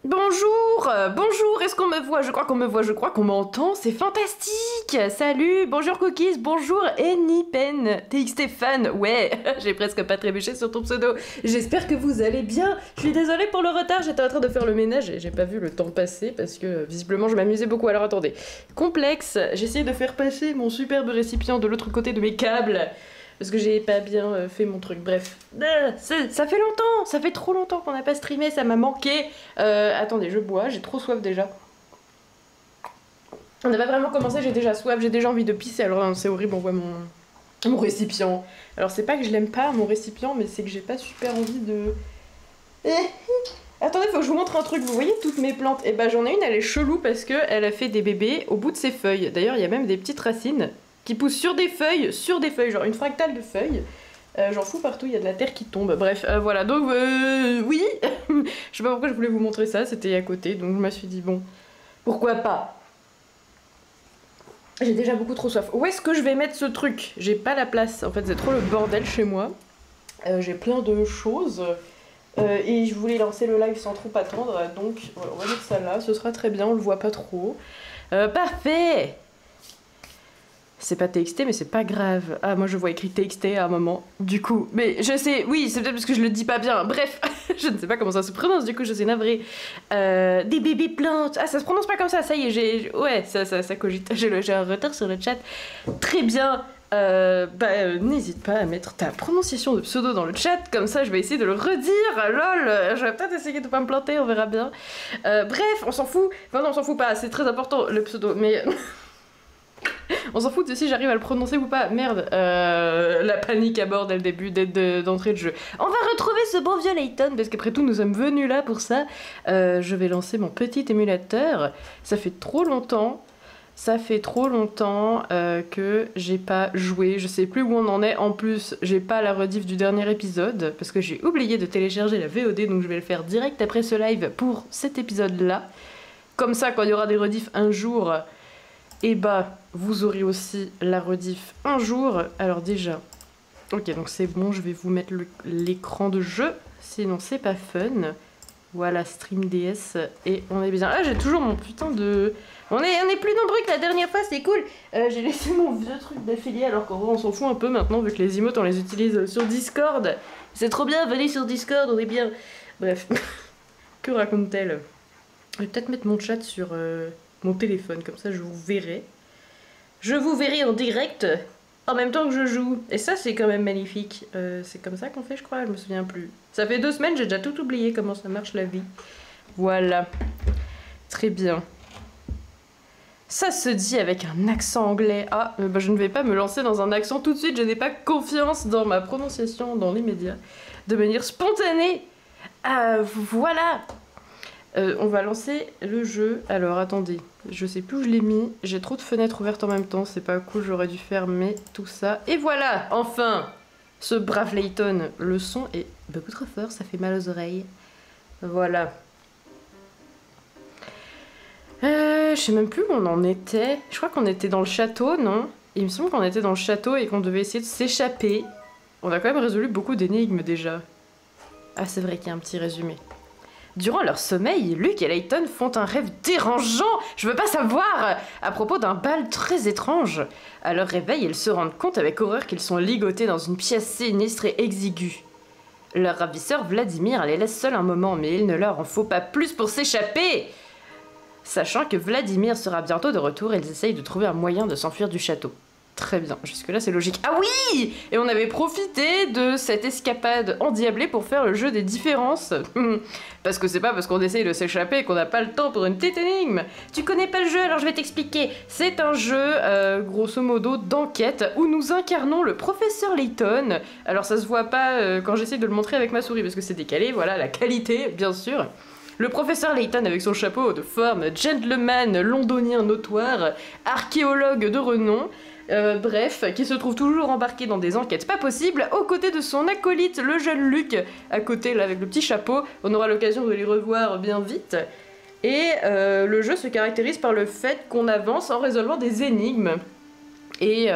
Bonjour, est-ce qu'on me voit? Je crois qu'on me voit, je crois qu'on m'entend, c'est fantastique! Salut, bonjour Cookies, bonjour Anypen, TXT fan, ouais, j'ai presque pas trébuché sur ton pseudo. J'espère que vous allez bien, je suis désolée pour le retard, j'étais en train de faire le ménage et j'ai pas vu le temps passer parce que visiblement je m'amusais beaucoup. Alors attendez, complexe, j'ai essayé de faire passer mon superbe récipient de l'autre côté de mes câbles. Parce que j'ai pas bien fait mon truc, bref. Ça fait longtemps, ça fait trop longtemps qu'on n'a pas streamé, ça m'a manqué. Attendez, je bois, j'ai trop soif déjà. On n'a pas vraiment commencé, j'ai déjà soif, j'ai déjà envie de pisser, alors c'est horrible, on voit mon récipient. Alors c'est pas que je l'aime pas, mon récipient, mais c'est que j'ai pas super envie de... Attendez, faut que je vous montre un truc, vous voyez toutes mes plantes? Et bah j'en ai une, elle est chelou parce qu'elle a fait des bébés au bout de ses feuilles. D'ailleurs, il y a même des petites racines qui poussent sur des feuilles, genre une fractale de feuilles. J'en fous partout, il y a de la terre qui tombe. Bref, voilà, donc oui, je sais pas pourquoi je voulais vous montrer ça, c'était à côté, donc je me suis dit bon, pourquoi pas. J'ai déjà beaucoup trop soif. Où est-ce que je vais mettre ce truc? J'ai pas la place, en fait c'est trop le bordel chez moi. J'ai plein de choses. Et je voulais lancer le live sans trop attendre, donc voilà, on va mettre ça là, ce sera très bien, on le voit pas trop. Parfait! C'est pas TXT, mais c'est pas grave. Ah, moi je vois écrit TXT à un moment. Du coup, mais je sais, oui, c'est peut-être parce que je le dis pas bien. Bref, je ne sais pas comment ça se prononce, du coup je suis navrée. Des bébés plantes. Ah, ça se prononce pas comme ça y est, ouais, ça cogite. J'ai un retard sur le chat. Très bien. N'hésite pas à mettre ta prononciation de pseudo dans le chat, comme ça je vais essayer de le redire. Lol, je vais peut-être essayer de pas me planter, on verra bien. Bref, on s'en fout. Enfin non, on s'en fout pas, c'est très important le pseudo, mais... On s'en fout de si j'arrive à le prononcer ou pas. Merde, la panique à bord dès le début d'entrée de jeu. On va retrouver ce bon vieux Layton, parce qu'après tout, nous sommes venus là pour ça. Je vais lancer mon petit émulateur. Ça fait trop longtemps que j'ai pas joué. Je sais plus où on en est. En plus, j'ai pas la rediff du dernier épisode, parce que j'ai oublié de télécharger la VOD, donc je vais le faire direct après ce live pour cet épisode-là. Comme ça, quand il y aura des rediffs un jour... Et bah, vous aurez aussi la rediff un jour. Alors déjà, ok, donc c'est bon, je vais vous mettre l'écran de jeu, sinon c'est pas fun. Voilà, Stream DS, et on est bien. Ah, j'ai toujours mon putain de... On est plus nombreux que la dernière fois, c'est cool. J'ai laissé mon vieux truc d'affilié, alors qu'en vrai on s'en fout un peu maintenant, vu que les emotes on les utilise sur Discord. C'est trop bien, venez sur Discord, on est bien. Bref, que raconte-t-elle? Je vais peut-être mettre mon chat sur... mon téléphone, comme ça je vous verrai. Je vous verrai en direct en même temps que je joue. Et ça c'est quand même magnifique. C'est comme ça qu'on fait je crois, je me souviens plus. Ça fait 2 semaines, j'ai déjà tout oublié comment ça marche la vie. Voilà. Très bien. Ça se dit avec un accent anglais. Ah, bah, je ne vais pas me lancer dans un accent tout de suite, je n'ai pas confiance dans ma prononciation dans les médias. De manière spontanée. Voilà. On va lancer le jeu. Alors attendez, je sais plus où je l'ai mis. J'ai trop de fenêtres ouvertes en même temps, c'est pas cool, j'aurais dû fermer tout ça. Et voilà, enfin, ce brave Layton. Le son est beaucoup trop fort, ça fait mal aux oreilles. Voilà. Je sais même plus où on en était. Je crois qu'on était dans le château, non? Il me semble qu'on était dans le château et qu'on devait essayer de s'échapper. On a quand même résolu beaucoup d'énigmes déjà. Ah, c'est vrai qu'il y a un petit résumé. Durant leur sommeil, Luke et Layton font un rêve dérangeant, je veux pas savoir, à propos d'un bal très étrange. À leur réveil, ils se rendent compte avec horreur qu'ils sont ligotés dans une pièce sinistre et exiguë. Leur ravisseur Vladimir les laisse seuls un moment, mais il ne leur en faut pas plus pour s'échapper. Sachant que Vladimir sera bientôt de retour, ils essayent de trouver un moyen de s'enfuir du château. Très bien, jusque-là c'est logique. Ah oui! Et on avait profité de cette escapade endiablée pour faire le jeu des différences. Parce que c'est pas parce qu'on essaye de s'échapper qu'on n'a pas le temps pour une petite énigme. Tu connais pas le jeu, alors je vais t'expliquer. C'est un jeu, grosso modo, d'enquête où nous incarnons le professeur Layton. Alors ça se voit pas quand j'essaye de le montrer avec ma souris parce que c'est décalé, voilà, la qualité, bien sûr. Le professeur Layton avec son chapeau de forme gentleman londonien notoire, archéologue de renom, bref, qui se trouve toujours embarqué dans des enquêtes pas possibles, aux côtés de son acolyte, le jeune Luc, à côté là avec le petit chapeau. On aura l'occasion de les revoir bien vite. Et le jeu se caractérise par le fait qu'on avance en résolvant des énigmes. Et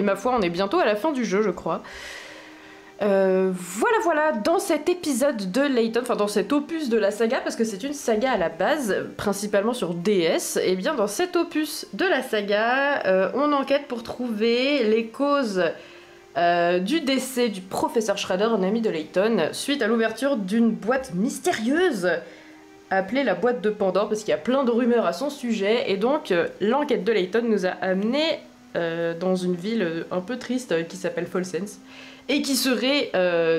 ma foi, on est bientôt à la fin du jeu, je crois. Voilà, dans cet épisode de Layton, enfin dans cet opus de la saga, parce que c'est une saga à la base, principalement sur DS, et bien dans cet opus de la saga, on enquête pour trouver les causes du décès du professeur Shredder, un ami de Layton, suite à l'ouverture d'une boîte mystérieuse appelée la boîte de Pandore, parce qu'il y a plein de rumeurs à son sujet, et donc l'enquête de Layton nous a amené dans une ville un peu triste qui s'appelle Fall Sense, et qui serait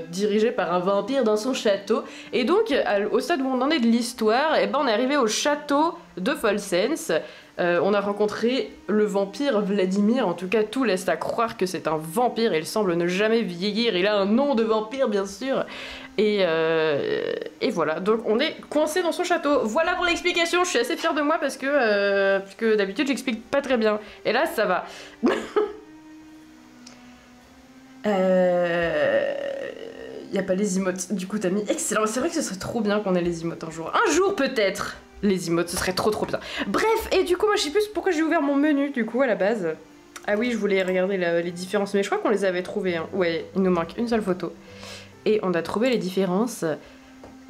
dirigée par un vampire dans son château. Et donc, au stade où on en est de l'histoire, eh ben, on est arrivé au château de Fall Sense. On a rencontré le vampire Vladimir, en tout cas tout laisse à croire que c'est un vampire, il semble ne jamais vieillir, il a un nom de vampire bien sûr, et voilà, donc on est coincé dans son château. Voilà pour l'explication, je suis assez fière de moi parce que d'habitude j'explique pas très bien, et là ça va. Y a pas les emotes, du coup t'as mis excellent, c'est vrai que ce serait trop bien qu'on ait les emotes un jour peut-être. Les emotes, ce serait trop bien. Bref, et du coup, moi je sais plus pourquoi j'ai ouvert mon menu du coup à la base. Ah oui, je voulais regarder les différences, mais je crois qu'on les avait trouvées. Hein. Ouais, il nous manque une seule photo. Et on a trouvé les différences.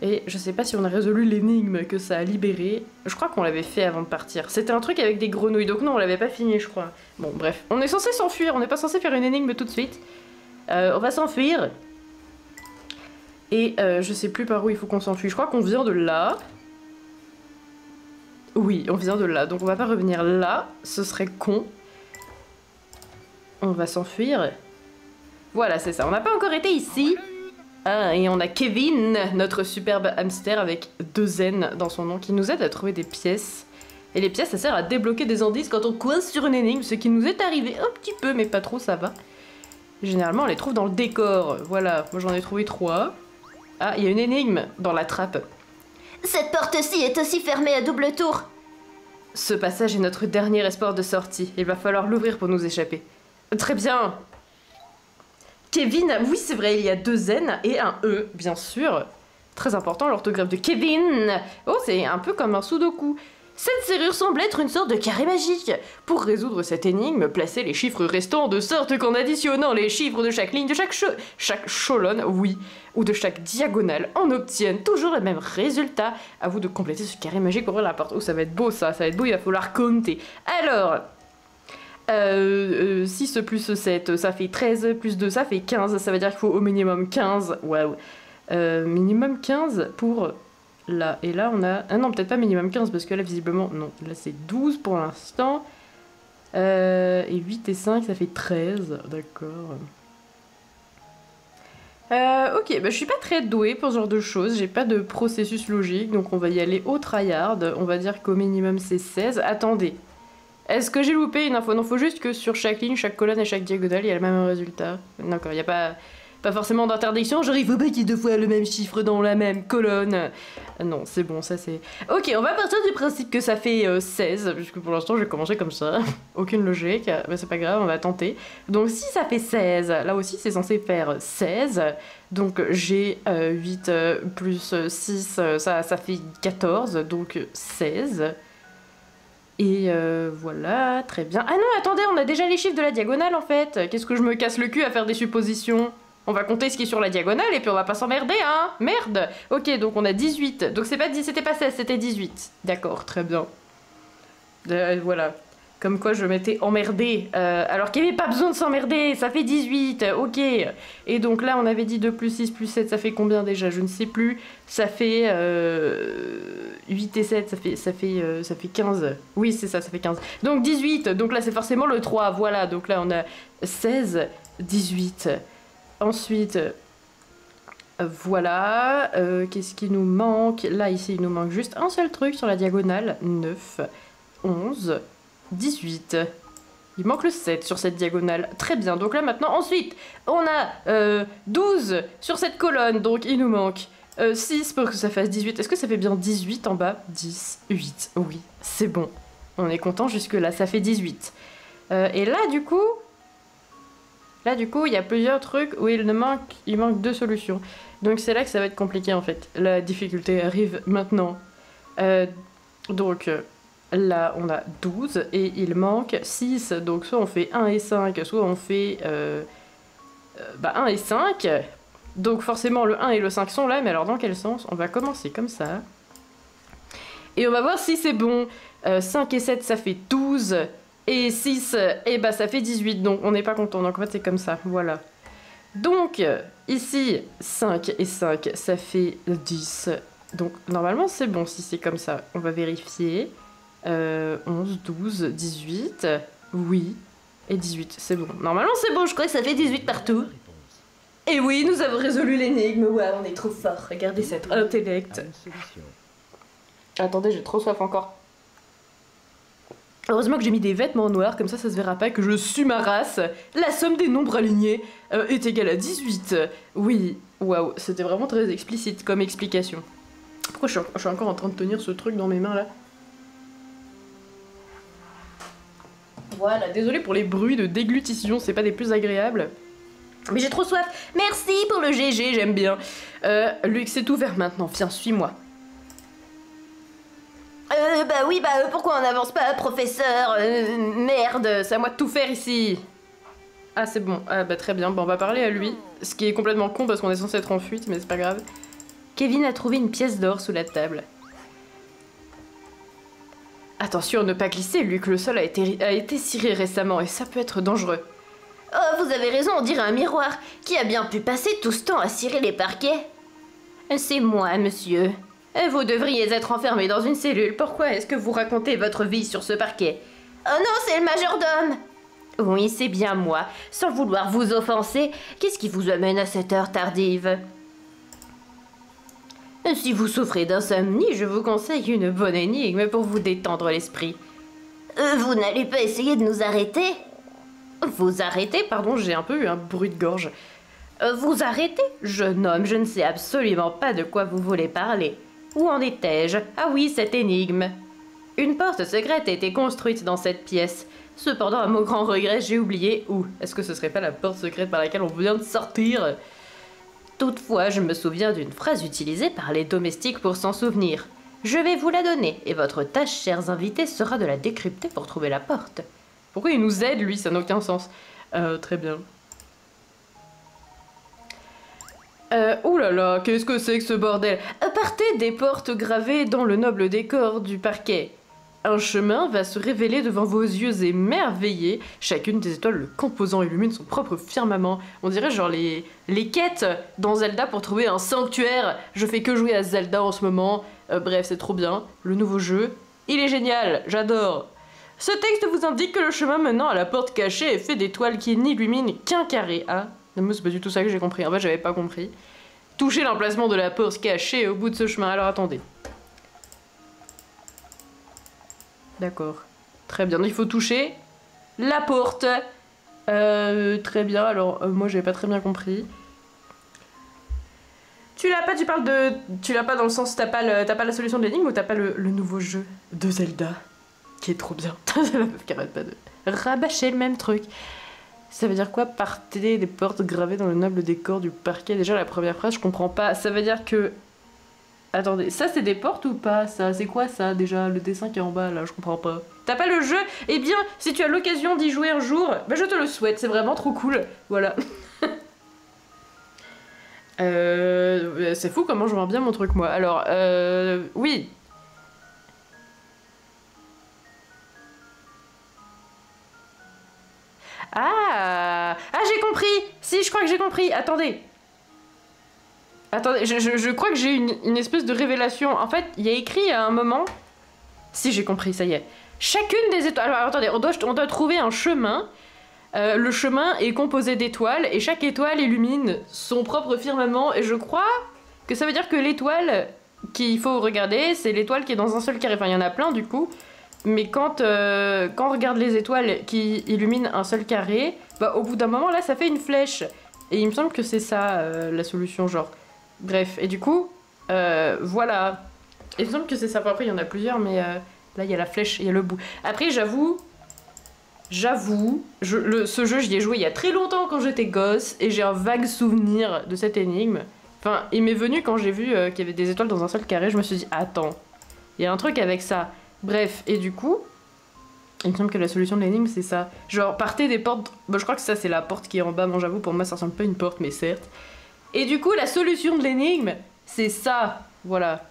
Et je sais pas si on a résolu l'énigme que ça a libéré. Je crois qu'on l'avait fait avant de partir. C'était un truc avec des grenouilles, donc non, on l'avait pas fini, je crois. Bon, bref. On est censé s'enfuir, on n'est pas censé faire une énigme tout de suite. On va s'enfuir. Et je sais plus par où il faut qu'on s'enfuit. Je crois qu'on vient de là. Oui, on vient de là, donc on va pas revenir là, ce serait con. On va s'enfuir. Voilà, c'est ça, on n'a pas encore été ici. Ah, et on a Kevin, notre superbe hamster avec 2 N dans son nom, qui nous aide à trouver des pièces. Et les pièces, ça sert à débloquer des indices quand on coince sur une énigme, ce qui nous est arrivé un petit peu, mais pas trop, ça va. Généralement, on les trouve dans le décor. Voilà, moi j'en ai trouvé 3. Ah, il y a une énigme dans la trappe. Cette porte-ci est aussi fermée à double tour. Ce passage est notre dernier espoir de sortie. Il va falloir l'ouvrir pour nous échapper. Très bien. Kevin, oui c'est vrai, il y a 2 N et un E, bien sûr. Très important, l'orthographe de Kevin. Oh, c'est un peu comme un sudoku. Cette serrure semble être une sorte de carré magique. Pour résoudre cette énigme, placez les chiffres restants de sorte qu'en additionnant les chiffres de chaque ligne de chaque colonne, oui, ou de chaque diagonale, on obtienne toujours le même résultat. À vous de compléter ce carré magique pour ouvrir la porte. Oh, ça va être beau ça va être beau, il va falloir compter. Alors, 6 plus 7, ça fait 13, plus 2, ça fait 15, ça veut dire qu'il faut au minimum 15, waouh. Minimum 15 pour... Là, et là on a... Ah non, peut-être pas minimum 15, parce que là, visiblement, non. Là, c'est 12 pour l'instant. Et 8 et 5, ça fait 13. D'accord. Ok, bah, je suis pas très douée pour ce genre de choses. J'ai pas de processus logique, donc on va y aller au tryhard. On va dire qu'au minimum, c'est 16. Attendez. Est-ce que j'ai loupé une info? Non, faut juste que sur chaque ligne, chaque colonne et chaque diagonale, il y a le même résultat. D'accord, il n'y a pas forcément d'interdiction, genre il faut pas qu'il y ait 2 fois le même chiffre dans la même colonne. Non, c'est bon, ça c'est... Ok, on va partir du principe que ça fait 16, puisque pour l'instant j'ai commencé comme ça. Aucune logique, mais c'est pas grave, on va tenter. Donc si ça fait 16, là aussi c'est censé faire 16. Donc j'ai 8 plus 6, ça fait 14, donc 16. Et voilà, très bien. Ah non, attendez, on a déjà les chiffres de la diagonale en fait. Qu'est-ce que je me casse le cul à faire des suppositions? On va compter ce qui est sur la diagonale et puis on va pas s'emmerder, hein. Merde. Ok, donc on a 18. Donc c'est pas 10, c'était pas 16, c'était 18. D'accord, très bien. Voilà. Comme quoi je m'étais emmerdée. Alors qu'il n'y avait pas besoin de s'emmerder, ça fait 18, ok. Et donc là on avait dit 2 plus 6 plus 7, ça fait combien déjà? Je ne sais plus. Ça fait 8 et 7, ça fait 15. Oui c'est ça, ça fait 15. Donc 18, donc là c'est forcément le 3, voilà. Donc là on a 16, 18. Ensuite, voilà. Qu'est-ce qui nous manque? Là ici il nous manque juste un seul truc sur la diagonale. 9, 11... 18. Il manque le 7 sur cette diagonale. Très bien. Donc là maintenant, ensuite, on a 12 sur cette colonne. Donc il nous manque 6 pour que ça fasse 18. Est-ce que ça fait bien 18 en bas? 10, 8. Oui, c'est bon. On est content jusque là. Ça fait 18. Et là, du coup, il y a plusieurs trucs où il manque 2 solutions. Donc c'est là que ça va être compliqué en fait. La difficulté arrive maintenant. Donc... Là, on a 12 et il manque 6. Donc, soit on fait 1 et 5, soit on fait 1 et 5. Donc forcément le 1 et le 5 sont là, mais alors dans quel sens? On va commencer comme ça. Et on va voir si c'est bon. 5 et 7 ça fait 12. Et 6, et bah ça fait 18. Donc on n'est pas content. Donc en fait c'est comme ça. Voilà. Donc ici 5 et 5 ça fait 10. Donc normalement c'est bon si c'est comme ça. On va vérifier. 11, 12, 18. Oui. Et 18, c'est bon. Normalement c'est bon, je crois que ça fait 18 partout. Et oui, nous avons résolu l'énigme. Ouais, on est trop fort. Regardez cet intellect. Attendez, j'ai trop soif encore. Heureusement que j'ai mis des vêtements noirs, comme ça se verra pas que je suis ma race. La somme des nombres alignés est égale à 18. Oui, waouh, c'était vraiment très explicite comme explication. Pourquoi je suis encore en train de tenir ce truc dans mes mains là? Voilà, désolé pour les bruits de déglutition, c'est pas des plus agréables. Mais j'ai trop soif. Merci pour le GG, j'aime bien. Luc, c'est ouvert maintenant, viens, suis-moi. Bah oui, pourquoi on n'avance pas, professeur? Merde, c'est à moi de tout faire ici. Ah, c'est bon. Ah, bah très bien. Bon, on va parler à lui. Ce qui est complètement con parce qu'on est censé être en fuite, mais c'est pas grave. Kevin a trouvé une pièce d'or sous la table. Attention à ne pas glisser, Luc. Le sol a été ciré récemment et ça peut être dangereux. Oh, vous avez raison, on dirait un miroir. Qui a bien pu passer tout ce temps à cirer les parquets? C'est moi, monsieur. Vous devriez être enfermé dans une cellule. Pourquoi est-ce que vous racontez votre vie sur ce parquet? Oh non, c'est le majordome! Oui, c'est bien moi. Sans vouloir vous offenser, qu'est-ce qui vous amène à cette heure tardive? Si vous souffrez d'insomnie, je vous conseille une bonne énigme pour vous détendre l'esprit. Vous n'allez pas essayer de nous arrêter? Vous arrêtez? Pardon, j'ai un peu eu un bruit de gorge. Vous arrêtez? Jeune homme, je ne sais absolument pas de quoi vous voulez parler. Où en étais-je? Ah oui, cette énigme. Une porte secrète a été construite dans cette pièce. Cependant, à mon grand regret, j'ai oublié où. Est-ce que ce serait pas la porte secrète par laquelle on vient de sortir? Toutefois, je me souviens d'une phrase utilisée par les domestiques pour s'en souvenir. Je vais vous la donner, et votre tâche, chers invités, sera de la décrypter pour trouver la porte. Pourquoi il nous aide, lui? Ça n'a aucun sens. Très bien. Oh là là, qu'est-ce que c'est que ce bordel? Partez des portes gravées dans le noble décor du parquet. Un chemin va se révéler devant vos yeux émerveillés. Chacune des étoiles le composant illumine son propre firmament. On dirait genre les quêtes dans Zelda pour trouver un sanctuaire. Je fais que jouer à Zelda en ce moment. Bref, c'est trop bien. Le nouveau jeu, il est génial, j'adore. Ce texte vous indique que le chemin menant à la porte cachée est fait d'étoiles qui n'illuminent qu'un carré. Ah, moi c'est pas du tout ça que j'ai compris. En fait, j'avais pas compris. Touchez l'emplacement de la porte cachée au bout de ce chemin. Alors attendez. D'accord. Très bien. Donc, il faut toucher la porte. Très bien. Alors, moi, j'avais pas très bien compris. Tu l'as pas, tu l'as pas dans le sens, t'as pas la solution de l'énigme ou t'as pas le nouveau jeu de Zelda qui est trop bien. C'est la meuf qui arrête pas de rabâcher le même truc. Ça veut dire quoi, partez des portes gravées dans le noble décor du parquet? Déjà, la première phrase, je comprends pas. Ça veut dire que... Attendez, ça c'est des portes ou pas? Ça, c'est quoi ça déjà? Le dessin qui est en bas là, je comprends pas. T'as pas le jeu? Eh bien, si tu as l'occasion d'y jouer un jour, bah je te le souhaite, c'est vraiment trop cool. Voilà. C'est fou comment je vois bien mon truc moi. Alors, oui. Ah, j'ai compris. Si, je crois que j'ai compris. Attendez. Attendez, je crois que j'ai une espèce de révélation. En fait, il y a écrit à un moment... Si, j'ai compris, ça y est. Chacune des étoiles... Alors, attendez, on doit trouver un chemin. Le chemin est composé d'étoiles et chaque étoile illumine son propre firmament. Et je crois que ça veut dire que l'étoile qu'il faut regarder, c'est l'étoile qui est dans un seul carré. Enfin, il y en a plein du coup. Mais quand on regarde les étoiles qui illuminent un seul carré, bah, au bout d'un moment, là, ça fait une flèche. Et il me semble que c'est ça, la solution, genre... Bref, et du coup, voilà. Il me semble que c'est ça. Après, il y en a plusieurs, mais là, il y a la flèche, il y a le bout. Après, j'avoue, ce jeu, j'y ai joué il y a très longtemps quand j'étais gosse, et j'ai un vague souvenir de cette énigme. Enfin, il m'est venu quand j'ai vu qu'il y avait des étoiles dans un seul carré, je me suis dit, attends, il y a un truc avec ça. Bref, et du coup, il me semble que la solution de l'énigme, c'est ça. Genre, partez des portes... Bon, je crois que ça, c'est la porte qui est en bas. Bon, j'avoue, pour moi, ça ressemble pas à une porte, mais certes. Et du coup, la solution de l'énigme, c'est ça. Voilà.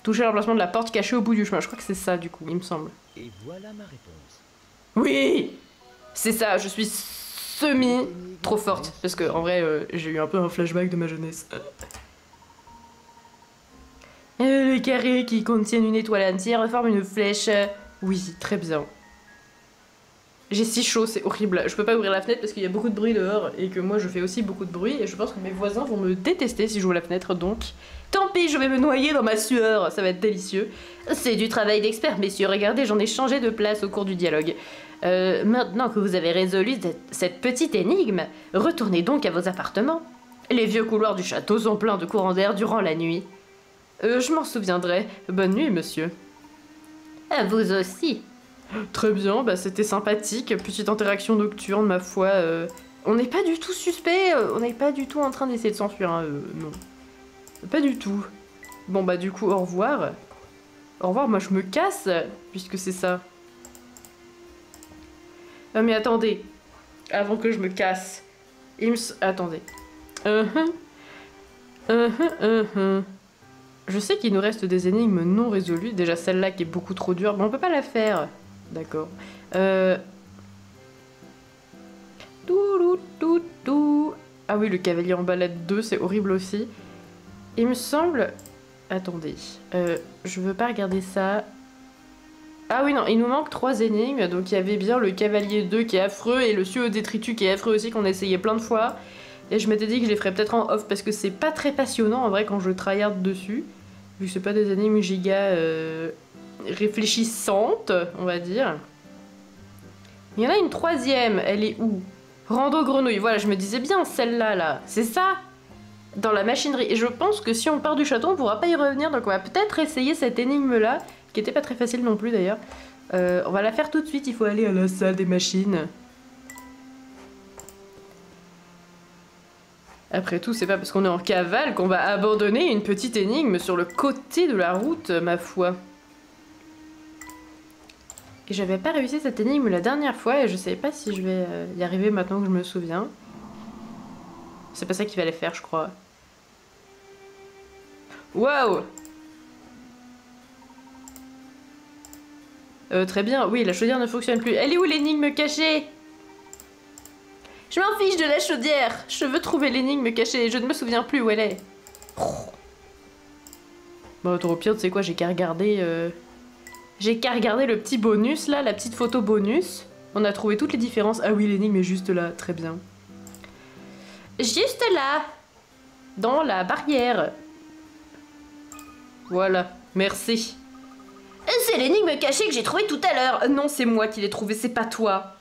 Toucher l'emplacement de la porte cachée au bout du chemin. Je crois que c'est ça, du coup, il me semble. Et voilà ma réponse. Oui! C'est ça, je suis semi trop forte. Parce que, en vrai, j'ai eu un peu un flashback de ma jeunesse. Les carrés qui contiennent une étoile entière forment une flèche. Oui, très bien. J'ai si chaud, c'est horrible. Je peux pas ouvrir la fenêtre parce qu'il y a beaucoup de bruit dehors et que moi je fais aussi beaucoup de bruit et je pense que mes voisins vont me détester si j'ouvre la fenêtre, donc tant pis, je vais me noyer dans ma sueur, ça va être délicieux. C'est du travail d'expert, messieurs, regardez, j'en ai changé de place au cours du dialogue. Maintenant que vous avez résolu cette petite énigme, retournez donc à vos appartements. Les vieux couloirs du château sont pleins de courants d'air durant la nuit. Je m'en souviendrai. Bonne nuit, monsieur. À vous aussi. Très bien, bah c'était sympathique, petite interaction nocturne, ma foi. On n'est pas du tout suspect, on n'est pas du tout en train d'essayer de s'enfuir, hein, non. Pas du tout. Bon bah du coup, au revoir. Au revoir, moi je me casse, puisque c'est ça. Mais attendez, avant que je me casse, attendez. Je sais qu'il nous reste des énigmes non résolues, déjà celle-là qui est beaucoup trop dure, mais on peut pas la faire. D'accord. Ah oui, le cavalier en balade 2, c'est horrible aussi. Il me semble... Attendez. Je veux pas regarder ça. Ah oui, non, il nous manque 3 énigmes. Donc il y avait bien le cavalier 2 qui est affreux et le cieux au détritus qui est affreux aussi, qu'on a essayé plein de fois. Et je m'étais dit que je les ferais peut-être en off parce que c'est pas très passionnant en vrai quand je tryhard dessus. Vu que c'est pas des énigmes giga... réfléchissante, on va dire. Il y en a une 3e, elle est où? Rando grenouille, voilà, je me disais bien celle-là, là. C'est ça? Dans la machinerie. Et je pense que si on part du château, on pourra pas y revenir, donc on va peut-être essayer cette énigme-là, qui était pas très facile non plus d'ailleurs. On va la faire tout de suite, il faut aller à la salle des machines. Après tout, c'est pas parce qu'on est en cavale qu'on va abandonner une petite énigme sur le côté de la route, ma foi. Et j'avais pas réussi cette énigme la dernière fois et je sais pas si je vais y arriver maintenant que je me souviens. C'est pas ça qu'il fallait faire, je crois. Waouh! Très bien, oui, la chaudière ne fonctionne plus. Elle est où l'énigme cachée? Je m'en fiche de la chaudière! Je veux trouver l'énigme cachée, je ne me souviens plus où elle est. Bon, au pire, tu sais quoi, j'ai qu'à regarder... J'ai qu'à regarder le petit bonus là, la petite photo bonus. On a trouvé toutes les différences. Ah oui, l'énigme est juste là, très bien. Juste là, dans la barrière. Voilà, merci. C'est l'énigme cachée que j'ai trouvée tout à l'heure. Non, c'est moi qui l'ai trouvée, c'est pas toi.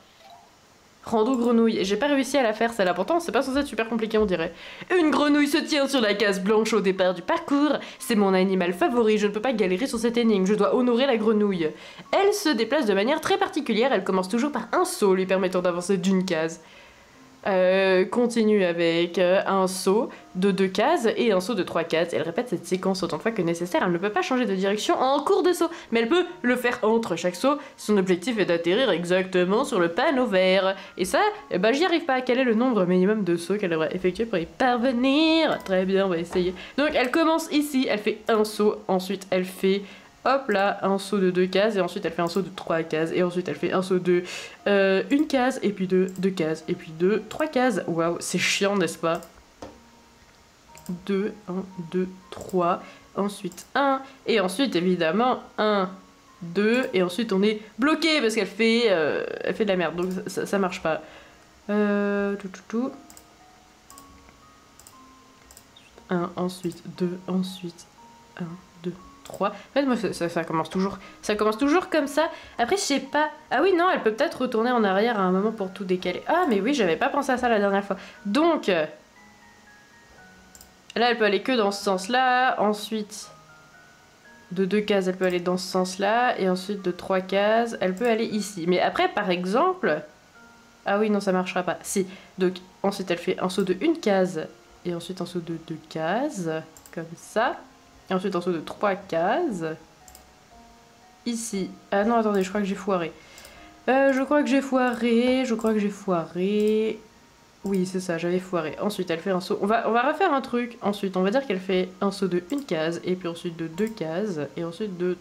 Rando grenouille. J'ai pas réussi à la faire celle-là, pourtant c'est pas censé être super compliqué on dirait. Une grenouille se tient sur la case blanche au départ du parcours. C'est mon animal favori, je ne peux pas galérer sur cette énigme, je dois honorer la grenouille. Elle se déplace de manière très particulière, elle commence toujours par un saut lui permettant d'avancer d'une case. Continue avec un saut de 2 cases et un saut de 3 cases. Elle répète cette séquence autant de fois que nécessaire. Elle ne peut pas changer de direction en cours de saut, mais elle peut le faire entre chaque saut. Son objectif est d'atterrir exactement sur le panneau vert. Et ça, eh ben, j'y arrive pas. Quel est le nombre minimum de sauts qu'elle devrait effectuer pour y parvenir? Très bien, on va essayer. Donc elle commence ici, elle fait un saut, ensuite elle fait... Hop là, un saut de 2 cases, et ensuite elle fait un saut de 3 cases, et ensuite elle fait un saut de 1 case, et puis 2 cases, et puis 3 cases. Waouh, c'est chiant, n'est-ce pas? 2, 1, 2, 3, ensuite 1, et ensuite évidemment 1, 2, et ensuite on est bloqué parce qu'elle fait, de la merde, donc ça marche pas. 1, ensuite 2, ensuite 1, 2, 3. En fait, moi, ça commence toujours comme ça. Après, je sais pas... Ah oui, non, elle peut peut-être retourner en arrière à un moment pour tout décaler. Ah, mais oui, j'avais pas pensé à ça la dernière fois. Donc... Là, elle peut aller que dans ce sens-là. Ensuite, de 2 cases, elle peut aller dans ce sens-là. Et ensuite, de 3 cases, elle peut aller ici. Mais après, par exemple... Ah oui, non, ça marchera pas. Si. Donc, ensuite, elle fait un saut de 1 case. Et ensuite, un saut de 2 cases. Comme ça. Et ensuite un saut de 3 cases. Ici. Ah non, attendez, je crois que j'ai foiré. Je crois que j'ai foiré. Oui, c'est ça, j'avais foiré. Ensuite, elle fait un saut. On va refaire un truc. Ensuite, on va dire qu'elle fait un saut de 1 case, et puis ensuite de 2 cases, et ensuite de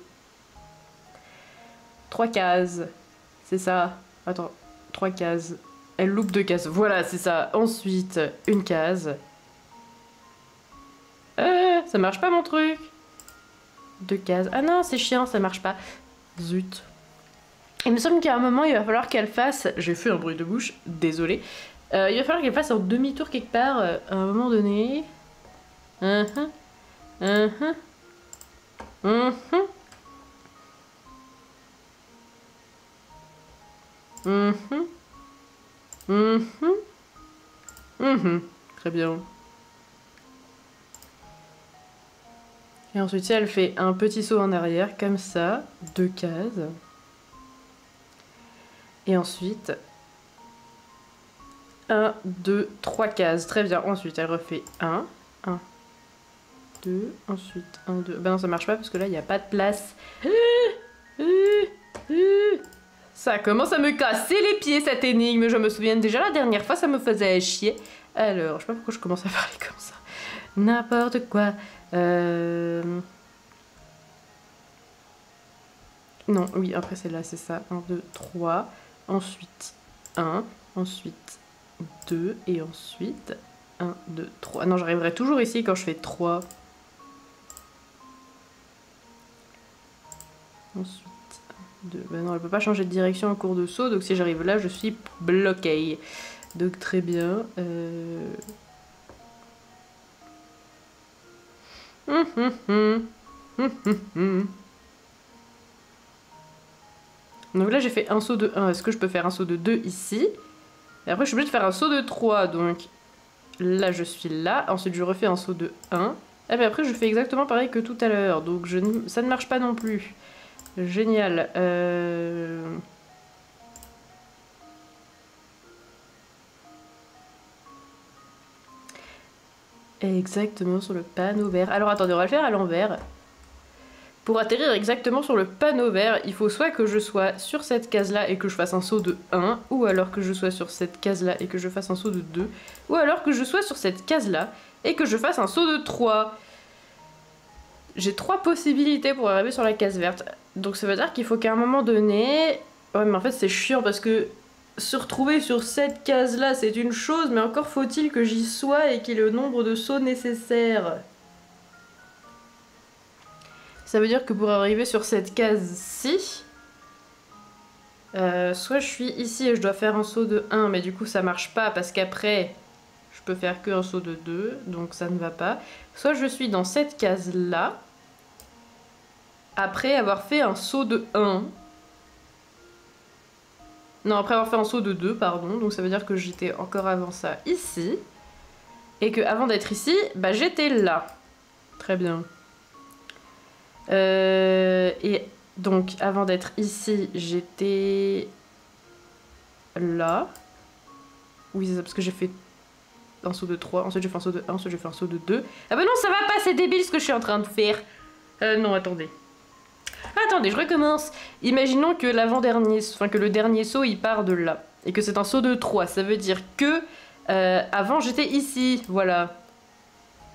3 cases. C'est ça. Attends, 3 cases. Elle loupe 2 cases. Voilà, c'est ça. Ensuite, 1 case. Ça marche pas mon truc. 2 cases. Ah non, c'est chiant, ça marche pas. Zut. Il me semble qu'à un moment, il va falloir qu'elle fasse... J'ai fait un bruit de bouche, désolé. Il va falloir qu'elle fasse un demi-tour quelque part à un moment donné. Très bien. Et ensuite, elle fait un petit saut en arrière, comme ça, 2 cases. Et ensuite... 1, 2, 3 cases. Très bien. Ensuite, elle refait 1, 2, ensuite 1, 2. Ben non, ça marche pas parce que là, il n'y a pas de place. Ça commence à me casser les pieds, cette énigme. Je me souviens déjà la dernière fois, ça me faisait chier. Alors, je sais pas pourquoi je commence à parler comme ça. N'importe quoi. Non, oui, après c'est là, c'est ça. 1, 2, 3. Ensuite 1. Ensuite 2. Et ensuite 1, 2, 3. Non, j'arriverai toujours ici quand je fais 3. Ensuite 1, 2. Ben non, elle peut pas changer de direction en cours de saut. Donc si j'arrive là, je suis bloquée. Donc très bien. Donc là j'ai fait un saut de 1, est-ce que je peux faire un saut de 2 ici? Et après je suis obligée de faire un saut de 3, donc là je suis là, ensuite je refais un saut de 1, et puis après je fais exactement pareil que tout à l'heure, donc ça ne marche pas non plus. Génial. Exactement sur le panneau vert. Alors attendez, on va le faire à l'envers. Pour atterrir exactement sur le panneau vert, il faut soit que je sois sur cette case-là et que je fasse un saut de 1, ou alors que je sois sur cette case-là et que je fasse un saut de 2, ou alors que je sois sur cette case-là et que je fasse un saut de 3. J'ai 3 possibilités pour arriver sur la case verte. Donc ça veut dire qu'il faut qu'à un moment donné... Ouais, mais en fait c'est chiant parce que se retrouver sur cette case-là c'est une chose, mais encore faut-il que j'y sois et qu'il y ait le nombre de sauts nécessaires. Ça veut dire que pour arriver sur cette case-ci, soit je suis ici et je dois faire un saut de 1, mais du coup ça marche pas parce qu'après je peux faire que un saut de 2, donc ça ne va pas. Soit je suis dans cette case-là, après avoir fait un saut de 1. Non, après avoir fait un saut de 2, pardon, donc ça veut dire que j'étais encore avant ça ici, et que avant d'être ici, bah j'étais là. Très bien. Et donc avant d'être ici, j'étais là. Oui, c'est ça, parce que j'ai fait un saut de 3, ensuite j'ai fait un saut de 1, ensuite j'ai fait un saut de 2. Ah bah non, ça va pas, c'est débile ce que je suis en train de faire. Non, attendez. Attendez, je recommence. Imaginons que l'avant-dernier, enfin que le dernier saut il part de là. Et que c'est un saut de 3. Ça veut dire que avant j'étais ici, voilà.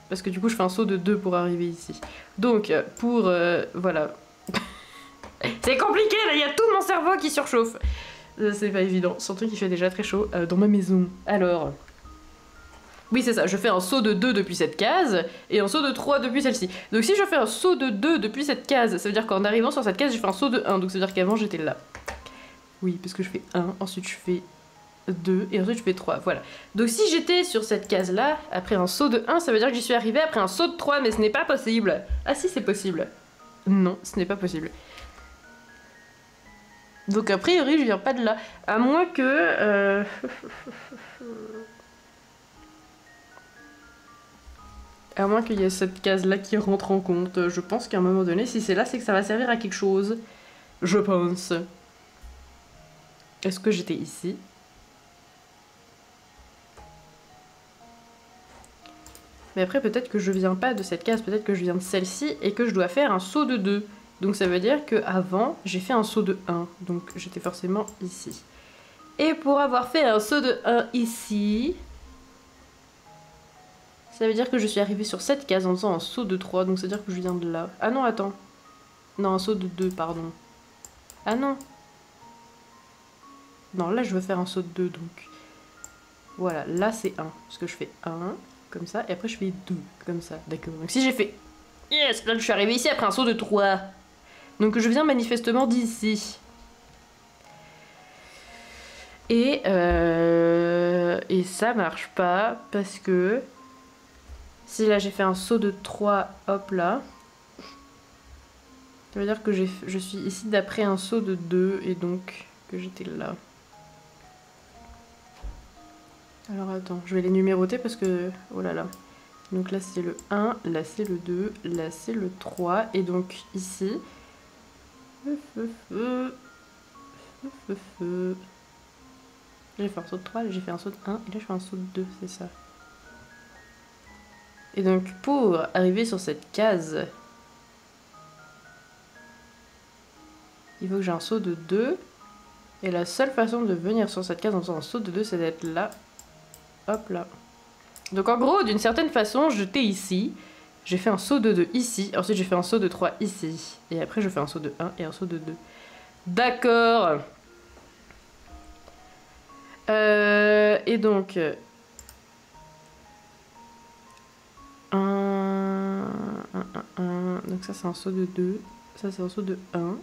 Parce que du coup je fais un saut de 2 pour arriver ici. Donc pour... voilà. C'est compliqué là, il y a tout mon cerveau qui surchauffe. C'est pas évident, surtout qu'il fait déjà très chaud dans ma maison. Alors... Oui, c'est ça, je fais un saut de 2 depuis cette case, et un saut de 3 depuis celle-ci. Donc si je fais un saut de 2 depuis cette case, ça veut dire qu'en arrivant sur cette case, je fais un saut de 1, donc ça veut dire qu'avant j'étais là. Oui, parce que je fais 1, ensuite je fais 2, et ensuite je fais 3, voilà. Donc si j'étais sur cette case-là, après un saut de 1, ça veut dire que j'y suis arrivée après un saut de 3, mais ce n'est pas possible. Ah si, c'est possible. Non, ce n'est pas possible. Donc a priori, je viens pas de là. À moins que... À moins qu'il y ait cette case-là qui rentre en compte. Je pense qu'à un moment donné, si c'est là, c'est que ça va servir à quelque chose. Je pense. Est-ce que j'étais ici? Mais après, peut-être que je viens pas de cette case, peut-être que je viens de celle-ci et que je dois faire un saut de 2. Donc ça veut dire qu'avant, j'ai fait un saut de 1. Donc j'étais forcément ici. Et pour avoir fait un saut de 1 ici... Ça veut dire que je suis arrivée sur cette case en faisant un saut de 3, donc ça veut dire que je viens de là. Ah non, attends. Non, un saut de 2, pardon. Ah non. Non, là je veux faire un saut de 2, donc. Voilà, là c'est 1. Parce que je fais 1, comme ça, et après je fais 2, comme ça. D'accord. Donc si j'ai fait... Yes, là je suis arrivée ici après un saut de 3. Donc je viens manifestement d'ici. Et ça marche pas, parce que... Si là j'ai fait un saut de 3, hop là. Ça veut dire que je suis ici d'après un saut de 2, et donc que j'étais là. Alors attends, je vais les numéroter parce que... Oh là là. Donc là c'est le 1, là c'est le 2, là c'est le 3. Et donc ici... J'ai fait un saut de 3, là j'ai fait un saut de 1, et là je fais un saut de 2, c'est ça. Et donc pour arriver sur cette case... Il faut que j'ai un saut de 2. Et la seule façon de venir sur cette case en faisant un saut de 2, c'est d'être là. Hop là. Donc en gros, d'une certaine façon, j'étais ici. J'ai fait un saut de 2 ici. Ensuite, j'ai fait un saut de 3 ici. Et après, je fais un saut de 1 et un saut de 2. D'accord. Et donc... 1... Donc ça, c'est un saut de 2. Ça, c'est un saut de 1.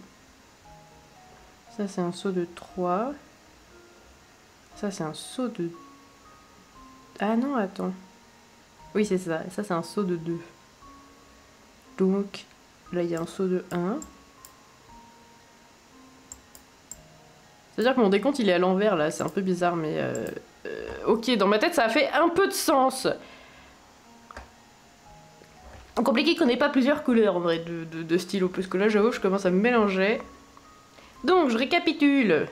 Ça, c'est un saut de 3. Ça, c'est un saut de... Ah non, attends. Oui, c'est ça. Et ça, c'est un saut de 2. Donc, là, il y a un saut de 1. C'est-à-dire que mon décompte, il est à l'envers, là. C'est un peu bizarre, mais... Ok, dans ma tête, ça a fait un peu de sens. Compliqué qu'on n'ait pas plusieurs couleurs, en vrai, de stylo. Parce que là, j'avoue, je commence à me mélanger. Donc, je récapitule.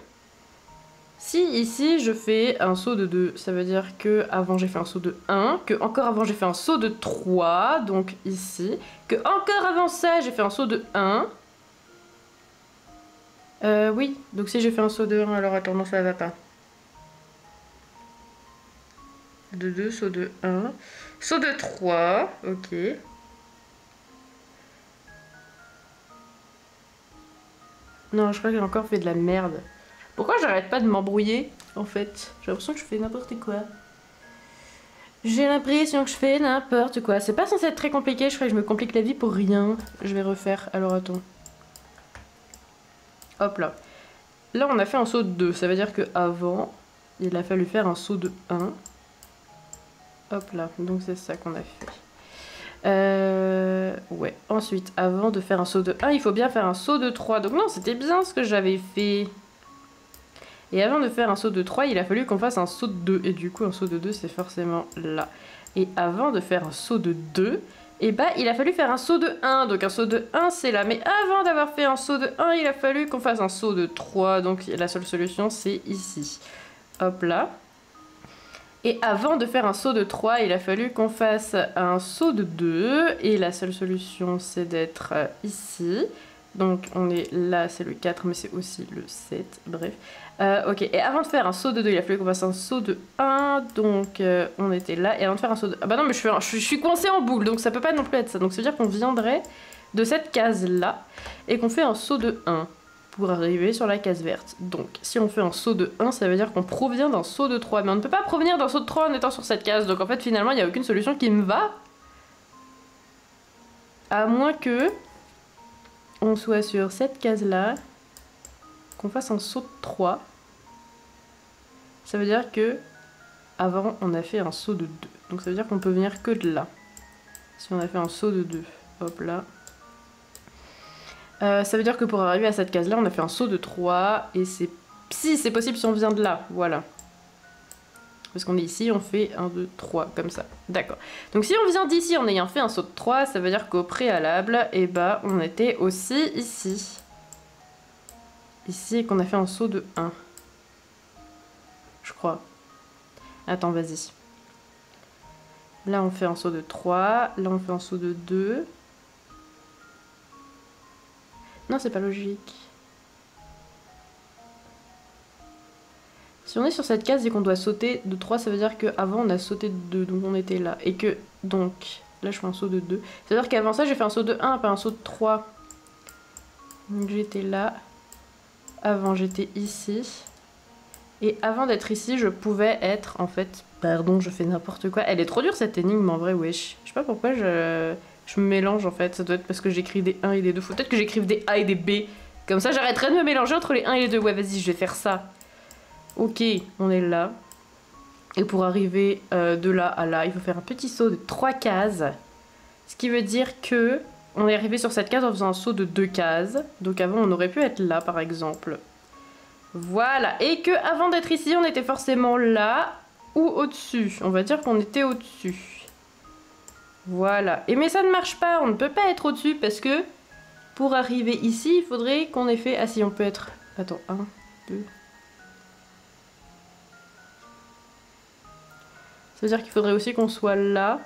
Si ici je fais un saut de 2, ça veut dire que avant j'ai fait un saut de 1, que encore avant j'ai fait un saut de 3, donc ici, que encore avant ça j'ai fait un saut de 1. Oui, donc si j'ai fait un saut de 1, alors attends, non ça va pas. De 2, saut de 1, saut de 3, ok. Non, je crois que j'ai encore fait de la merde. Pourquoi j'arrête pas de m'embrouiller, en fait? J'ai l'impression que je fais n'importe quoi. J'ai l'impression que je fais n'importe quoi. C'est pas censé être très compliqué, je crois que je me complique la vie pour rien. Je vais refaire, alors attends. Hop là. Là, on a fait un saut de 2, ça veut dire que avant, il a fallu faire un saut de 1. Hop là, donc c'est ça qu'on a fait. Ouais, ensuite, avant de faire un saut de 1, il faut bien faire un saut de 3. Donc non, c'était bien ce que j'avais fait. Et avant de faire un saut de 3, il a fallu qu'on fasse un saut de 2. Et du coup, un saut de 2, c'est forcément là. Et avant de faire un saut de 2, et bah, il a fallu faire un saut de 1. Donc un saut de 1, c'est là. Mais avant d'avoir fait un saut de 1, il a fallu qu'on fasse un saut de 3. Donc la seule solution, c'est ici. Hop là. Et avant de faire un saut de 3, il a fallu qu'on fasse un saut de 2. Et la seule solution, c'est d'être ici. Donc on est là, c'est le 4, mais c'est aussi le 7. Bref. Ok, et avant de faire un saut de 2, il a fallu qu'on fasse un saut de 1, donc on était là, et avant de faire un saut de... Ah bah non, mais je suis coincée en boule, donc ça peut pas non plus être ça. Donc ça veut dire qu'on viendrait de cette case-là, et qu'on fait un saut de 1, pour arriver sur la case verte. Donc, si on fait un saut de 1, ça veut dire qu'on provient d'un saut de 3, mais on ne peut pas provenir d'un saut de 3 en étant sur cette case, donc en fait, finalement, il n'y a aucune solution qui me va. À moins que on soit sur cette case-là, qu'on fasse un saut de 3, ça veut dire que avant on a fait un saut de 2. Donc ça veut dire qu'on peut venir que de là. Si on a fait un saut de 2, hop là. Ça veut dire que pour arriver à cette case-là, on a fait un saut de 3. Et c'est... Si, c'est possible si on vient de là, voilà. Parce qu'on est ici, on fait 1, 2, 3, comme ça. D'accord. Donc si on vient d'ici en ayant fait un saut de 3, ça veut dire qu'au préalable, eh ben, on était aussi ici. Ici, et qu'on a fait un saut de 1. Je crois. Attends, vas-y. Là, on fait un saut de 3. Là, on fait un saut de 2. Non, c'est pas logique. Si on est sur cette case et qu'on doit sauter de 3, ça veut dire qu'avant on a sauté de 2, donc on était là. Et que, donc, là je fais un saut de 2. Ça veut dire qu'avant ça j'ai fait un saut de 1, pas un saut de 3. Donc j'étais là. Avant j'étais ici. Et avant d'être ici, je pouvais être, en fait... Pardon, je fais n'importe quoi. Elle est trop dure cette énigme en vrai, wesh. Je sais pas pourquoi je me mélange en fait. Ça doit être parce que j'écris des 1 et des 2. Faut peut-être que j'écrive des A et des B. Comme ça j'arrêterai de me mélanger entre les 1 et les 2. Ouais, vas-y, je vais faire ça. Ok, on est là. Et pour arriver de là à là, il faut faire un petit saut de 3 cases. Ce qui veut dire que on est arrivé sur cette case en faisant un saut de 2 cases. Donc avant, on aurait pu être là, par exemple. Voilà. Et que avant d'être ici, on était forcément là ou au-dessus. On va dire qu'on était au-dessus. Voilà. Et mais ça ne marche pas. On ne peut pas être au-dessus parce que pour arriver ici, il faudrait qu'on ait fait... Ah si, on peut être... Attends, 1, 2... Ça veut dire qu'il faudrait aussi qu'on soit là.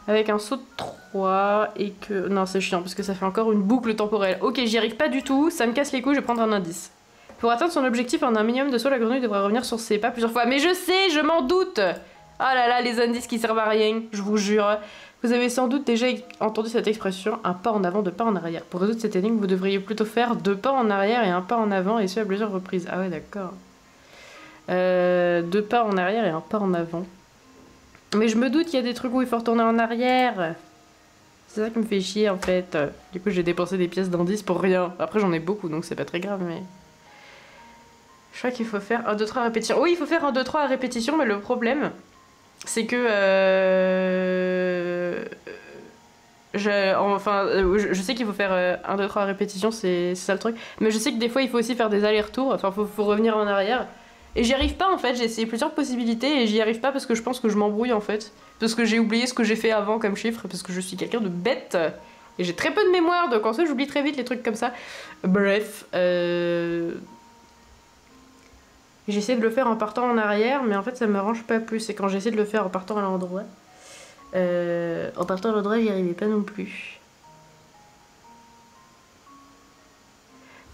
Avec un saut de 3 et que... Non, c'est chiant parce que ça fait encore une boucle temporelle. Ok, j'y arrive pas du tout. Ça me casse les couilles, je vais prendre un indice. Pour atteindre son objectif en un minimum de saut, la grenouille devra revenir sur ses pas plusieurs fois. Mais je sais, je m'en doute. Oh là là, les indices qui servent à rien, je vous jure. Vous avez sans doute déjà entendu cette expression, un pas en avant, 2 pas en arrière. Pour résoudre cette énigme, vous devriez plutôt faire 2 pas en arrière et 1 pas en avant, et ce à plusieurs reprises. Ah ouais, d'accord. 2 pas en arrière et 1 pas en avant. Mais je me doute qu'il y a des trucs où il faut retourner en arrière. C'est ça qui me fait chier en fait. Du coup, j'ai dépensé des pièces d'indices pour rien. Après, j'en ai beaucoup, donc c'est pas très grave, mais... Je crois qu'il faut faire 1, 2, 3 à répétition. Oui, il faut faire 1, 2, 3 à répétition, mais le problème, c'est que... je sais qu'il faut faire 1, 2, 3 à répétition, c'est ça le truc. Mais je sais que des fois, il faut aussi faire des allers-retours. Enfin, faut revenir en arrière. Et j'y arrive pas, en fait. J'ai essayé plusieurs possibilités et j'y arrive pas parce que je pense que je m'embrouille, en fait. Parce que j'ai oublié ce que j'ai fait avant comme chiffre. Parce que je suis quelqu'un de bête. Et j'ai très peu de mémoire, donc en fait, j'oublie très vite les trucs comme ça. Bref, j'essaie de le faire en partant en arrière, mais en fait ça me m'arrange pas plus. Et quand j'essaie de le faire en partant à l'endroit, j'y arrivais pas non plus.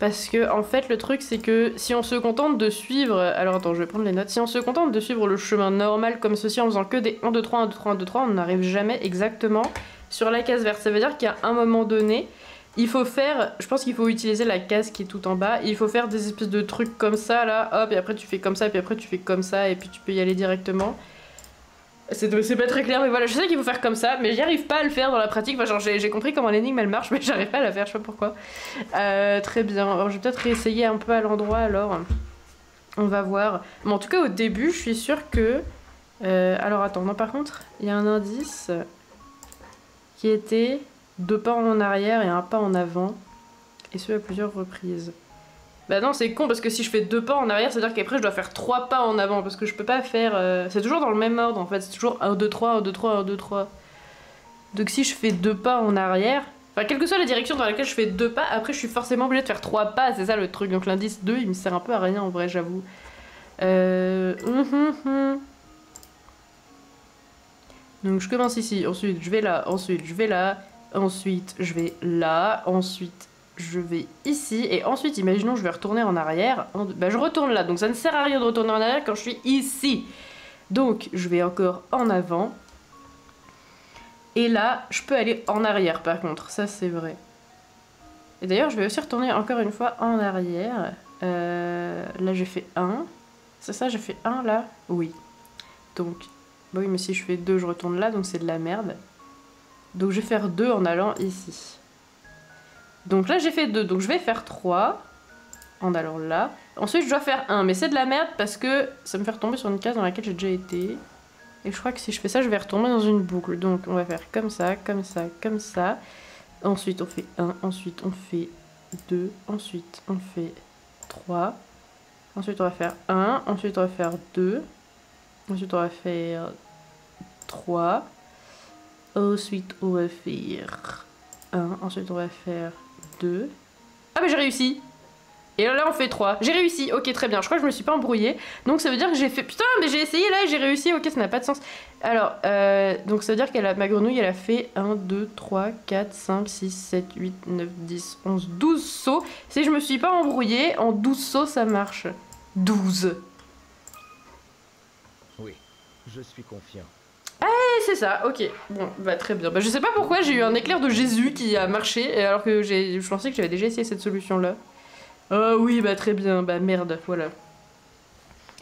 Parce que en fait le truc c'est que si on se contente de suivre... Alors attends, je vais prendre les notes. Si on se contente de suivre le chemin normal comme ceci en faisant que des 1, 2, 3, 1, 2, 3, 1, 2, 3, on n'arrive jamais exactement sur la case verte. Ça veut dire qu'à un moment donné, il faut faire, je pense qu'il faut utiliser la case qui est tout en bas, il faut faire des espèces de trucs comme ça là, hop, et après tu fais comme ça, et puis après tu fais comme ça, et puis tu peux y aller directement. C'est pas très clair, mais voilà, je sais qu'il faut faire comme ça, mais j'y arrive pas à le faire dans la pratique, enfin, genre j'ai compris comment l'énigme elle marche, mais j'arrive pas à la faire, je sais pas pourquoi. Très bien, alors je vais peut-être réessayer un peu à l'endroit alors, on va voir. Mais en tout cas au début, je suis sûre que... alors attends, non par contre, il y a un indice qui était... 2 pas en arrière et 1 pas en avant, et ce à plusieurs reprises. Bah non, c'est con parce que si je fais 2 pas en arrière, ça veut dire qu'après je dois faire 3 pas en avant parce que je peux pas faire. C'est toujours dans le même ordre en fait, c'est toujours 1, 2, 3, 1, 2, 3, 1, 2, 3. Donc si je fais 2 pas en arrière, enfin, quelle que soit la direction dans laquelle je fais 2 pas, après je suis forcément obligée de faire 3 pas, c'est ça le truc. Donc l'indice 2 il me sert un peu à rien en vrai, j'avoue. Donc je commence ici, ensuite je vais là, ensuite je vais là. Ensuite, je vais là, ensuite, je vais ici, et ensuite, imaginons, je vais retourner en arrière. Bah, je retourne là, donc ça ne sert à rien de retourner en arrière quand je suis ici. Donc, je vais encore en avant. Et là, je peux aller en arrière, par contre, ça c'est vrai. Et d'ailleurs, je vais aussi retourner encore une fois en arrière. Là, j'ai fait 1. C'est ça, j'ai fait 1 là? Oui. Donc, bah oui, mais si je fais 2, je retourne là, donc c'est de la merde. Donc je vais faire 2 en allant ici. Donc là j'ai fait 2, donc je vais faire 3 en allant là. Ensuite je dois faire 1, mais c'est de la merde parce que ça me fait retomber sur une case dans laquelle j'ai déjà été. Et je crois que si je fais ça, je vais retomber dans une boucle. Donc on va faire comme ça, comme ça, comme ça. Ensuite on fait 1, ensuite on fait 2, ensuite on fait 3. Ensuite on va faire 1, ensuite on va faire 2. Ensuite on va faire 3. Ensuite, on va faire 1. Ensuite, on va faire 2. Ah, mais j'ai réussi! Et là, on fait 3. J'ai réussi! Ok, très bien. Je crois que je me suis pas embrouillée. Donc, ça veut dire que j'ai fait... Putain, mais j'ai essayé là et j'ai réussi. Ok, ça n'a pas de sens. Alors, donc ça veut dire que ma grenouille, elle a fait 1, 2, 3, 4, 5, 6, 7, 8, 9, 10, 11, 12 sauts. Si je me suis pas embrouillée, en 12 sauts, ça marche. 12. Oui, je suis confiant. Et c'est ça, ok. Bon, bah très bien. Bah, je sais pas pourquoi j'ai eu un éclair de Jésus qui a marché, alors que je pensais que j'avais déjà essayé cette solution-là. Oh oui, bah très bien. Bah merde, voilà.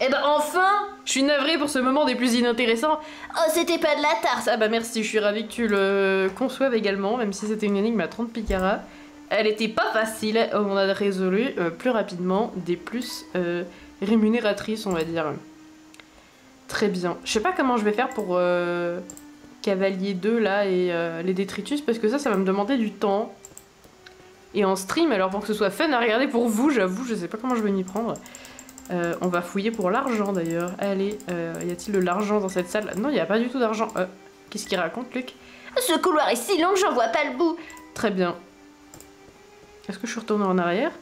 Eh ben enfin! Je suis navrée pour ce moment des plus inintéressants. Oh, c'était pas de la tarte. Ah bah merci, je suis ravie que tu le conçoives également, même si c'était une énigme à 30 picaras. Elle était pas facile, on a résolu plus rapidement, des plus rémunératrices, on va dire. Très bien. Je sais pas comment je vais faire pour Cavalier 2 là et les détritus, parce que ça va me demander du temps. Et en stream, alors pour que ce soit fun à regarder pour vous, j'avoue, je sais pas comment je vais m'y prendre. On va fouiller pour l'argent d'ailleurs. Allez, y a-t-il de l'argent dans cette salle? Non, il n'y a pas du tout d'argent. Qu'est-ce qu'il raconte, Luc? Ce couloir est si long que j'en vois pas le bout. Très bien. Est-ce que je suis retournée en arrière?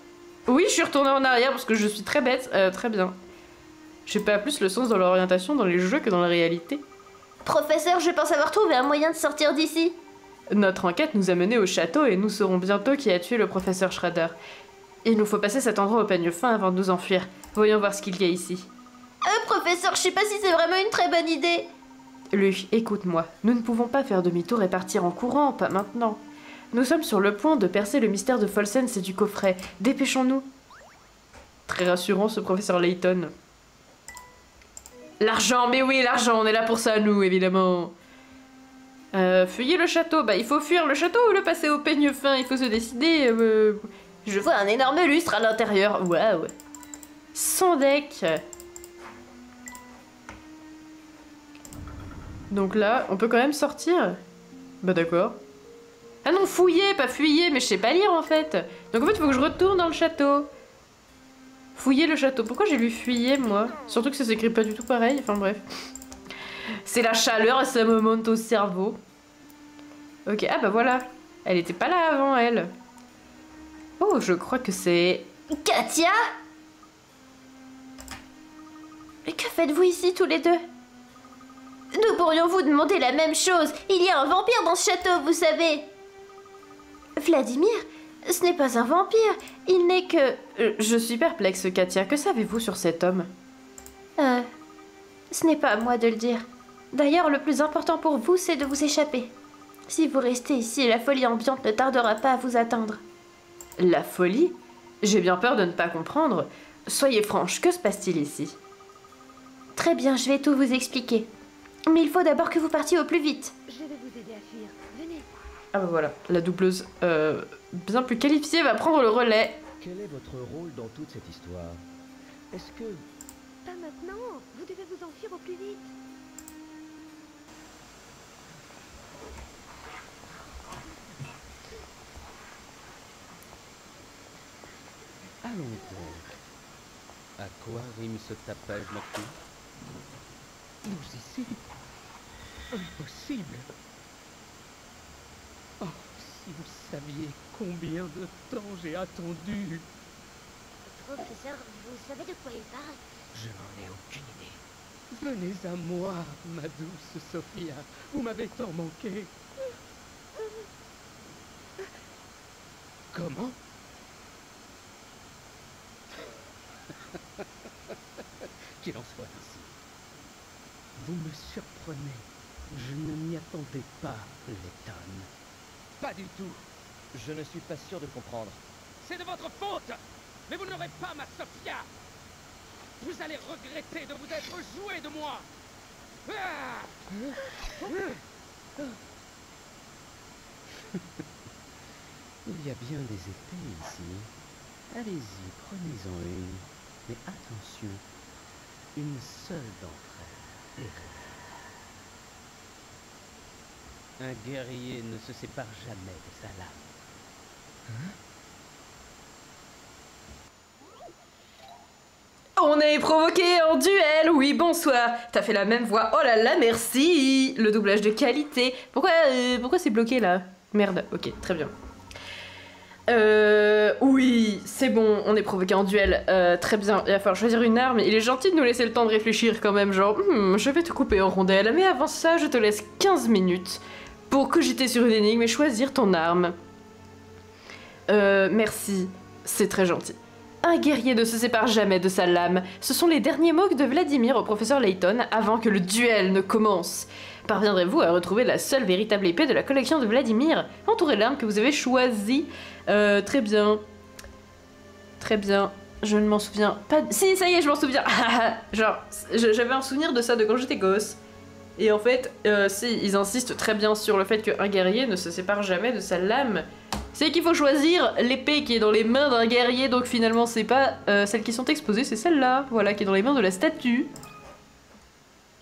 Oui, je suis retournée en arrière parce que je suis très bête. Très bien. J'ai pas plus le sens dans l'orientation dans les jeux que dans la réalité. Professeur, je pense avoir trouvé un moyen de sortir d'ici. Notre enquête nous a menés au château et nous saurons bientôt qui a tué le professeur Schrader. Il nous faut passer cet endroit au peigne fin avant de nous enfuir. Voyons voir ce qu'il y a ici. Professeur, je sais pas si c'est vraiment une très bonne idée. Luc, écoute-moi. Nous ne pouvons pas faire demi-tour et partir en courant, pas maintenant. Nous sommes sur le point de percer le mystère de Folsens et du coffret. Dépêchons-nous. Très rassurant, ce professeur Layton. L'argent, mais oui, l'argent, on est là pour ça, nous, évidemment. Fuyez le château. Bah, il faut fuir le château ou le passer au peigne fin. Il faut se décider. Je vois un énorme lustre à l'intérieur. Waouh. Sans deck. Donc là, on peut quand même sortir. Bah d'accord. Ah non, fouiller, pas fuyer, mais je sais pas lire en fait. Donc en fait, il faut que je retourne dans le château. Fouiller le château. Pourquoi j'ai lu fuyer, moi? Surtout que ça s'écrit pas du tout pareil. Enfin bref. C'est la chaleur et ça me monte au cerveau. Ok, ah bah voilà. Elle était pas là avant, elle. Oh, je crois que c'est... Katia? Mais que faites-vous ici tous les deux? Nous pourrions vous demander la même chose. Il y a un vampire dans ce château, vous savez. Vladimir, ce n'est pas un vampire. Il n'est que... Je suis perplexe, Katia. Que savez-vous sur cet homme? Ce n'est pas à moi de le dire. D'ailleurs, le plus important pour vous, c'est de vous échapper. Si vous restez ici, la folie ambiante ne tardera pas à vous atteindre. La folie? J'ai bien peur de ne pas comprendre. Soyez franche, que se passe-t-il ici? Très bien, je vais tout vous expliquer. Mais il faut d'abord que vous partiez au plus vite. Je vais vous aider à fuir. Venez. Ah bah voilà, la doubleuse bien plus qualifiée va prendre le relais. Quel est votre rôle dans toute cette histoire? Est-ce que... Pas maintenant. Vous devez vous enfuir au plus vite. Allons donc. À quoi rime ce tapage nocturne? Nous ici? Impossible. Oh, si vous saviez combien de temps j'ai attendu. Professeur, vous savez de quoi il parle? Je n'en ai aucune idée. Venez à moi, ma douce Sophia. Vous m'avez tant manqué. Comment? Qu'il en soit ainsi. Vous me surprenez. Je ne m'y attendais pas, Layton. Pas du tout. Je ne suis pas sûr de comprendre. C'est de votre faute. Mais vous n'aurez pas ma Sophia. Vous allez regretter de vous être joué de moi. Ah. Il y a bien des épées ici. Allez-y, prenez-en une. Mais attention, une seule d'entre elles est réelle. Un guerrier ne se sépare jamais de sa lame. On est provoqué en duel, oui, bonsoir. T'as fait la même voix, oh là là, merci. Le doublage de qualité. Pourquoi c'est bloqué là? Merde, ok, très bien. Oui, c'est bon, on est provoqué en duel. Très bien, il va falloir choisir une arme. Il est gentil de nous laisser le temps de réfléchir quand même, genre, je vais te couper en rondelles, mais avant ça, je te laisse 15 minutes pour cogiter sur une énigme et choisir ton arme. Merci, c'est très gentil. Un guerrier ne se sépare jamais de sa lame. Ce sont les derniers mots de Vladimir au professeur Layton avant que le duel ne commence. Parviendrez-vous à retrouver la seule véritable épée de la collection de Vladimir? Entourez l'arme que vous avez choisie. Très bien. Très bien. Je ne m'en souviens pas. Si, ça y est, je m'en souviens. Genre, j'avais un souvenir de ça de quand j'étais gosse. Et en fait, si, ils insistent très bien sur le fait qu'un guerrier ne se sépare jamais de sa lame. C'est qu'il faut choisir l'épée qui est dans les mains d'un guerrier, donc finalement c'est pas celles qui sont exposées, c'est celle-là, voilà, qui est dans les mains de la statue.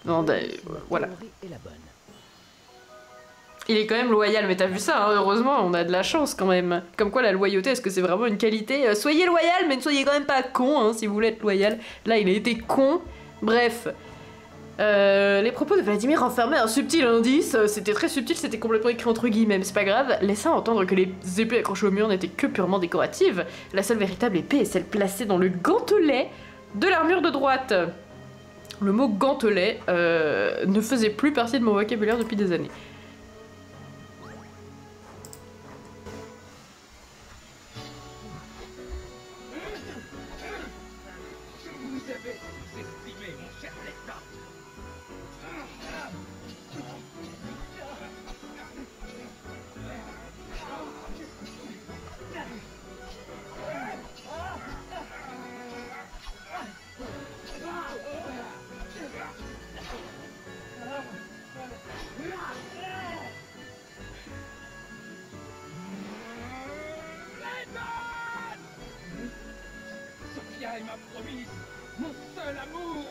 Non, voilà. Il est quand même loyal, mais t'as vu ça, hein, heureusement, on a de la chance quand même. Comme quoi la loyauté, est-ce que c'est vraiment une qualité? Soyez loyal, mais ne soyez quand même pas con, hein, si vous voulez être loyal. Là, il a été con. Bref. Les propos de Vladimir renfermaient un subtil indice, c'était très subtil, c'était complètement écrit entre guillemets, mais c'est pas grave, laissant entendre que les épées accrochées au mur n'étaient que purement décoratives. La seule véritable épée est celle placée dans le gantelet de l'armure de droite. Le mot gantelet ne faisait plus partie de mon vocabulaire depuis des années. Elle m'a promis mon seul amour.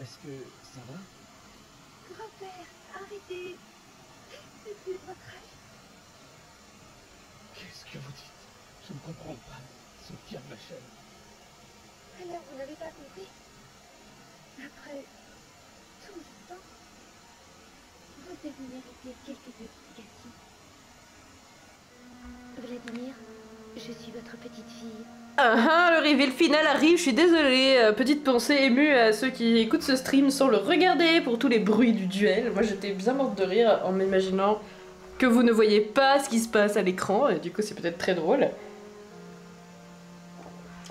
Est-ce que ça va? Grand-père, arrêtez. C'est plus de votre âge. Qu'est-ce que vous dites? Je ne comprends pas. Sophia, ma chaîne. Alors, vous n'avez pas compris? Après tout ce temps, vous devez mériter quelques explications. Vladimir, je suis votre petite fille. Le reveal final arrive, je suis désolée. Petite pensée émue à ceux qui écoutent ce stream sans le regarder pour tous les bruits du duel. Moi j'étais bien morte de rire en m'imaginant que vous ne voyez pas ce qui se passe à l'écran, et du coup c'est peut-être très drôle.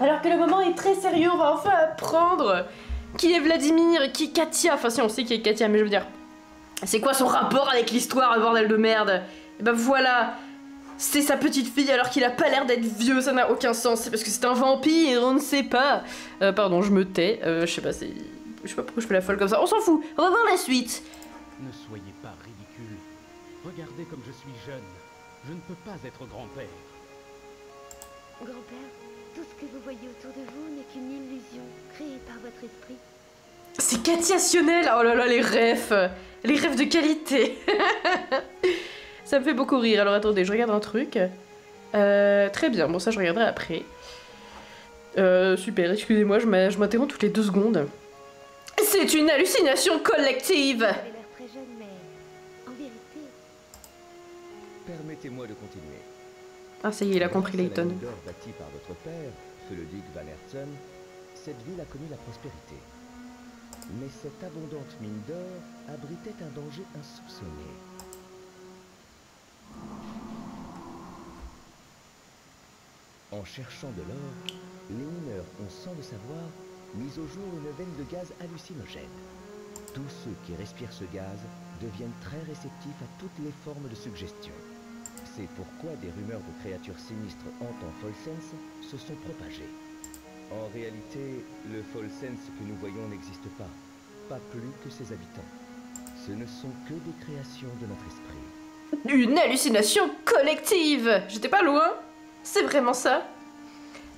Alors que le moment est très sérieux, on va enfin apprendre qui est Vladimir, qui est Katia. Enfin si, on sait qui est Katia, mais je veux dire, c'est quoi son rapport avec l'histoire, bordel de merde? Et ben voilà, c'est sa petite fille alors qu'il a pas l'air d'être vieux, ça n'a aucun sens. C'est parce que c'est un vampire, on ne sait pas. Pardon, je me tais, je sais pas, c'est... Je sais pas pourquoi je fais la folle comme ça, on s'en fout, on va voir la suite. Ne soyez pas ridicule. Regardez comme je suis jeune. Je ne peux pas être grand-père. Grand-père, tout ce que vous voyez autour de vous n'est qu'une illusion créée par votre esprit. C'est Katia Sionel, oh là là, les rêves de qualité. Ça me fait beaucoup rire. Alors attendez, je regarde un truc. Très bien, bon ça je regarderai après. Super, excusez-moi, je m'interromps toutes les 2 secondes. C'est une hallucination collective. Vous avez l'air très jeune, mais en vérité, Permettez-moi de continuer. Ah ça y est, il a compris Grâce à la Layton. mine d'or bâtie par votre père, feu le duc Van Herzen, cette ville a connu la prospérité. Mais cette abondante mine d'or abritait un danger insoupçonné. En cherchant de l'or, les mineurs ont, sans le savoir, mis au jour une veine de gaz hallucinogène. Tous ceux qui respirent ce gaz deviennent très réceptifs à toutes les formes de suggestion. C'est pourquoi des rumeurs de créatures sinistres hantant Folsens se sont propagées. En réalité, le Folsens que nous voyons n'existe pas plus que ses habitants. Ce ne sont que des créations de notre esprit. Une hallucination collective. J'étais pas loin. C'est vraiment ça.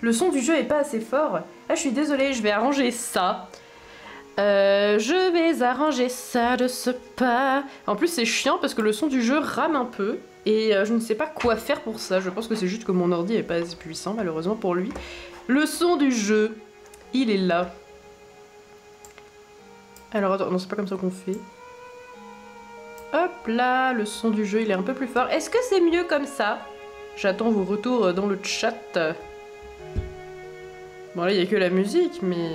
Le son du jeu est pas assez fort. Ah, je suis désolée, je vais arranger ça. Je vais arranger ça de ce pas. En plus, c'est chiant parce que le son du jeu rame un peu. Et je ne sais pas quoi faire pour ça. Je pense que c'est juste que mon ordi est pas assez puissant, malheureusement pour lui. Le son du jeu, il est là. Alors attends, non, c'est pas comme ça qu'on fait. Hop là, le son du jeu, il est un peu plus fort. Est-ce que c'est mieux comme ça? J'attends vos retours dans le chat. Bon là, il n'y a que la musique, mais...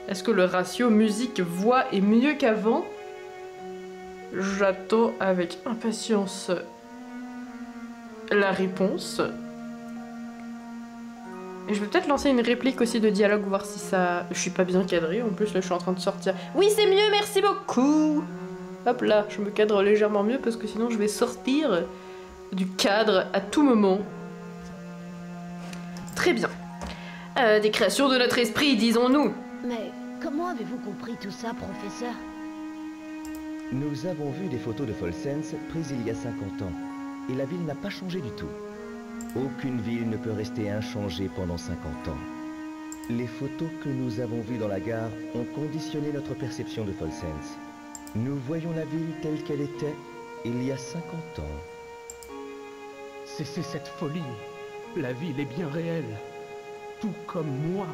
Est-ce que le ratio musique-voix est mieux qu'avant? J'attends avec impatience la réponse. Et je vais peut-être lancer une réplique aussi de dialogue, voir si ça... Je suis pas bien cadrée, en plus là je suis en train de sortir. Oui, c'est mieux, merci beaucoup! Hop là, je me cadre légèrement mieux parce que sinon je vais sortir du cadre à tout moment. Très bien. Des créations de notre esprit, disons-nous. Mais comment avez-vous compris tout ça, professeur? Nous avons vu des photos de Folsense prises il y a 50 ans, et la ville n'a pas changé du tout. Aucune ville ne peut rester inchangée pendant 50 ans. Les photos que nous avons vues dans la gare ont conditionné notre perception de Folsense. Nous voyons la ville telle qu'elle était il y a 50 ans. Cessez cette folie. La ville est bien réelle. Tout comme moi.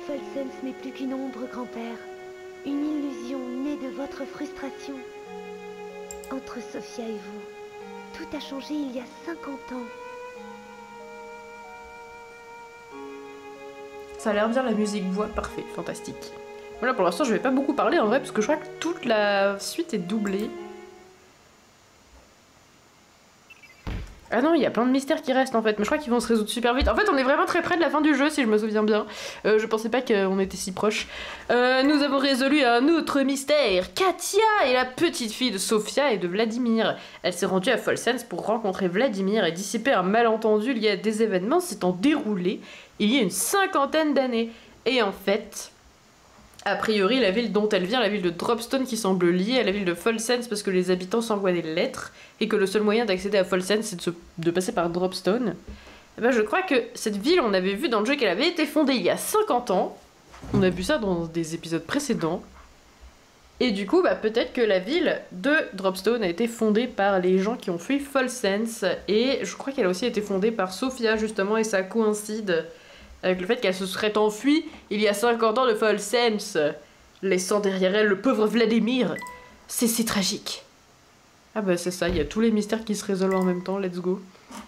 Folsense n'est plus qu'une ombre, grand-père. Une illusion née de votre frustration. Entre Sophia et vous, tout a changé il y a 50 ans. Ça a l'air bien, la musique voix, parfait, fantastique. Voilà, pour l'instant je vais pas beaucoup parler en vrai, parce que je crois que toute la suite est doublée. Ah non, il y a plein de mystères qui restent en fait, mais je crois qu'ils vont se résoudre super vite. En fait, on est vraiment très près de la fin du jeu, si je me souviens bien. Je pensais pas qu'on était si proche. Nous avons résolu un autre mystère. Katia est la petite fille de Sophia et de Vladimir. Elle s'est rendue à Folsense pour rencontrer Vladimir et dissiper un malentendu lié à des événements s'étant déroulés il y a une 50aine d'années. Et en fait... A priori, la ville dont elle vient, la ville de Dropstone, qui semble liée à la ville de Folsense parce que les habitants s'envoient des lettres et que le seul moyen d'accéder à Folsense, c'est de passer par Dropstone. Et ben, je crois que cette ville, on avait vu dans le jeu qu'elle avait été fondée il y a 50 ans. On a vu ça dans des épisodes précédents. Et du coup, bah, peut-être que la ville de Dropstone a été fondée par les gens qui ont fui Folsense. Et je crois qu'elle a aussi été fondée par Sophia, justement, et ça coïncide avec le fait qu'elle se serait enfuie il y a 50 ans de Folsense, laissant derrière elle le pauvre Vladimir. C'est tragique. Ah bah c'est ça, il y a tous les mystères qui se résolvent en même temps, let's go.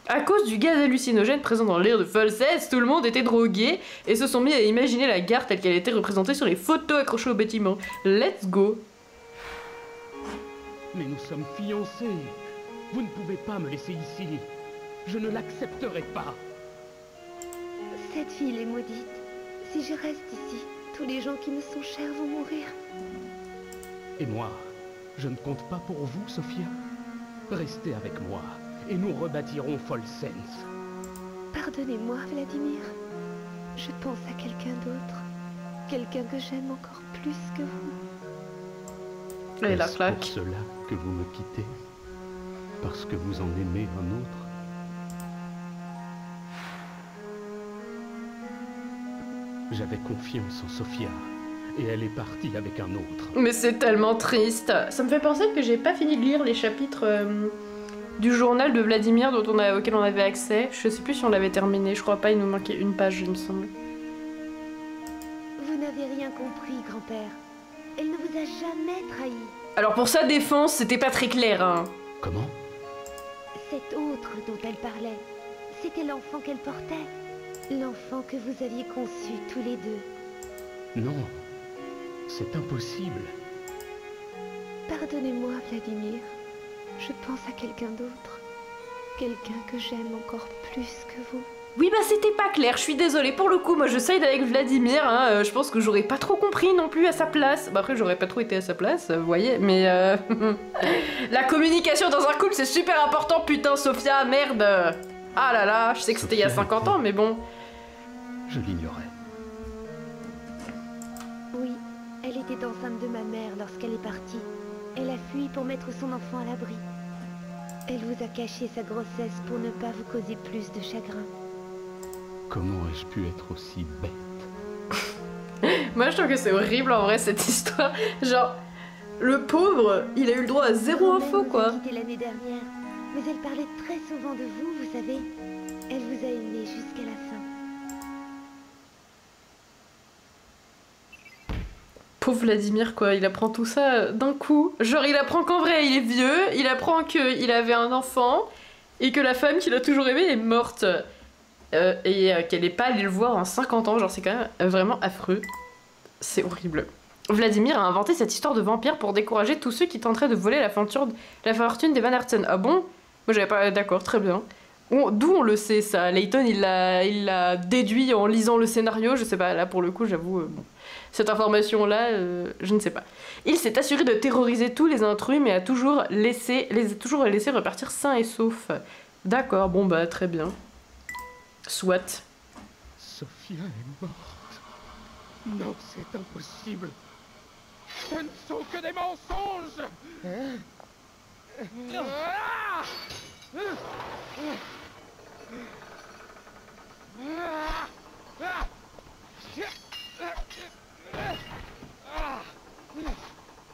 À cause du gaz hallucinogène présent dans l'air de Folsense, tout le monde était drogué et se sont mis à imaginer la gare telle qu'elle était représentée sur les photos accrochées au bâtiment. Let's go. Mais nous sommes fiancés. Vous ne pouvez pas me laisser ici. Je ne l'accepterai pas. Cette ville est maudite. Si je reste ici, tous les gens qui me sont chers vont mourir. Et moi, je ne compte pas pour vous, Sophia. Restez avec moi, et nous rebâtirons Folsense. Pardonnez-moi, Vladimir. Je pense à quelqu'un d'autre. Quelqu'un que j'aime encore plus que vous. Et la Est-ce claque. pour cela que vous me quittez? Parce que vous en aimez un autre? J'avais confiance en Sophia, et elle est partie avec un autre. Mais c'est tellement triste. Ça me fait penser que j'ai pas fini de lire les chapitres du journal de Vladimir auquel on avait accès. Je sais plus si on l'avait terminé, je crois pas, il nous manquait une page, il me semble. Vous n'avez rien compris, grand-père. Elle ne vous a jamais trahi. Alors pour sa défense, c'était pas très clair, hein. Comment? Cet autre dont elle parlait, c'était l'enfant qu'elle portait. L'enfant que vous aviez conçu tous les deux. Non, c'est impossible. Pardonnez-moi, Vladimir. Je pense à quelqu'un d'autre. Quelqu'un que j'aime encore plus que vous. Oui, bah c'était pas clair, je suis désolée. Pour le coup, moi je side avec Vladimir, hein, je pense que j'aurais pas trop compris non plus à sa place. Bah après, j'aurais pas trop été à sa place, vous voyez, mais la communication dans un couple, c'est super important, putain, Sophia, merde. Ah là là, je sais que c'était il y a 50 ans, mais bon. Je l'ignorais. Oui, elle était enceinte de ma mère lorsqu'elle est partie. Elle a fui pour mettre son enfant à l'abri. Elle vous a caché sa grossesse pour ne pas vous causer plus de chagrin. Comment ai-je pu être aussi bête? Moi, je trouve que c'est horrible en vrai cette histoire. Genre, le pauvre, il a eu le droit à zéro info quoi. Quitté l'année dernière, mais elle parlait très souvent de vous, vous savez. Elle vous a aimé jusqu'à la fin. Pauvre Vladimir quoi, il apprend tout ça d'un coup. Genre, il apprend qu'en vrai, il est vieux, il apprend qu'il avait un enfant et que la femme qu'il a toujours aimée est morte. Et qu'elle n'est pas allée le voir en 50 ans. Genre, c'est quand même vraiment affreux. C'est horrible. Vladimir a inventé cette histoire de vampire pour décourager tous ceux qui tenteraient de voler la fortune des Van Herten. Ah bon? Moi j'avais pas... D'accord, très bien. D'où on le sait ça? Layton il l'a déduit en lisant le scénario, je sais pas, là pour le coup j'avoue, bon. Cette information là, je ne sais pas. Il s'est assuré de terroriser tous les intrus mais a toujours laissé repartir sains et saufs. D'accord, bon bah très bien. Soit. Sophia est morte. Non, c'est impossible. Ce ne sont que des mensonges.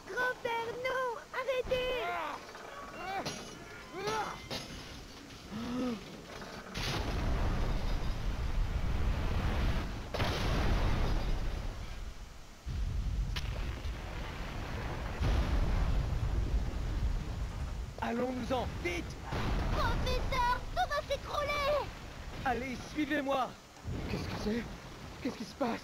Grand-père, non! Arrêtez! Allons-nous-en, vite! Professeur, tout va s'écrouler! Allez, suivez-moi! Qu'est-ce que c'est? Qu'est-ce qui se passe?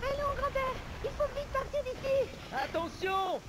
Allons, grand-père! Il faut vite partir d'ici! Attention!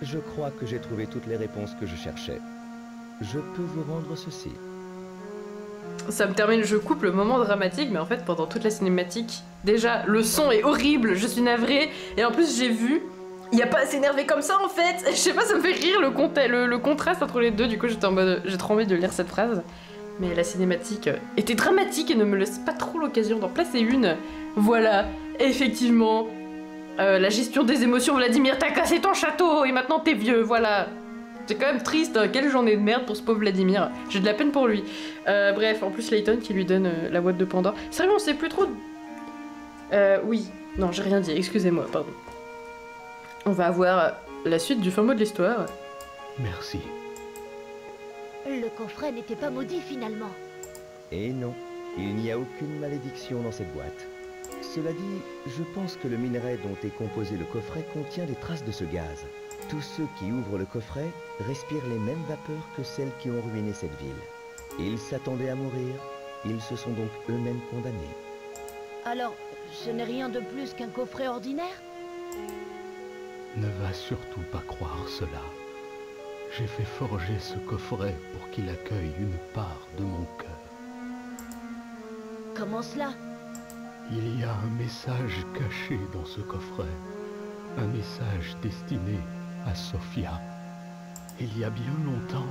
Je crois que j'ai trouvé toutes les réponses que je cherchais. Je peux vous rendre ceci. Ça me termine, je coupe le moment dramatique, mais en fait pendant toute la cinématique, déjà le son est horrible, je suis navrée, et en plus j'ai vu, il y a pas à s'énerver comme ça en fait, je sais pas, ça me fait rire le contraste entre les deux, du coup j'étais en mode, j'ai trop envie de lire cette phrase, mais la cinématique était dramatique et ne me laisse pas trop l'occasion d'en placer une. Voilà, effectivement, la gestion des émotions, Vladimir, t'as cassé ton château et maintenant t'es vieux, voilà. C'est quand même triste, quelle journée de merde pour ce pauvre Vladimir. J'ai de la peine pour lui. Bref, en plus Layton qui lui donne la boîte de Pandore. C'est vrai, on sait plus trop... Oui. Non, j'ai rien dit, excusez-moi, pardon. On va avoir la suite du fin mot de l'histoire. Merci. Le coffret n'était pas maudit finalement. Et non, il n'y a aucune malédiction dans cette boîte. Cela dit, je pense que le minerai dont est composé le coffret contient des traces de ce gaz. Tous ceux qui ouvrent le coffret respirent les mêmes vapeurs que celles qui ont ruiné cette ville. Ils s'attendaient à mourir, ils se sont donc eux-mêmes condamnés. Alors, ce n'est rien de plus qu'un coffret ordinaire? Ne va surtout pas croire cela. J'ai fait forger ce coffret pour qu'il accueille une part de mon cœur. Comment cela? Il y a un message caché dans ce coffret. Un message destiné à Sophia. Il y a bien longtemps,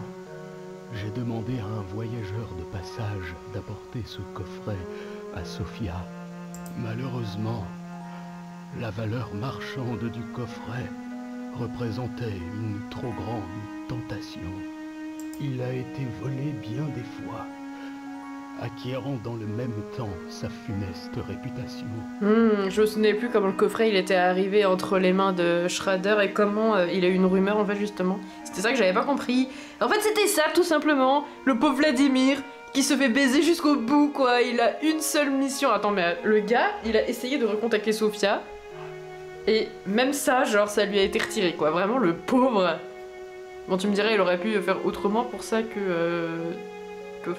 j'ai demandé à un voyageur de passage d'apporter ce coffret à Sophia. Malheureusement, la valeur marchande du coffret représentait une trop grande tentation. il a été volé bien des fois, acquérant dans le même temps sa funeste réputation. Je me souvenais plus comment le coffret il était arrivé entre les mains de Schrader et comment il a eu une rumeur en fait justement. C'était ça que j'avais pas compris. En fait c'était ça tout simplement, le pauvre Vladimir qui se fait baiser jusqu'au bout quoi. Il a une seule mission. Attends mais le gars il a essayé de recontacter Sofia et même ça genre ça lui a été retiré quoi. Vraiment le pauvre. Bon tu me dirais il aurait pu faire autrement pour ça que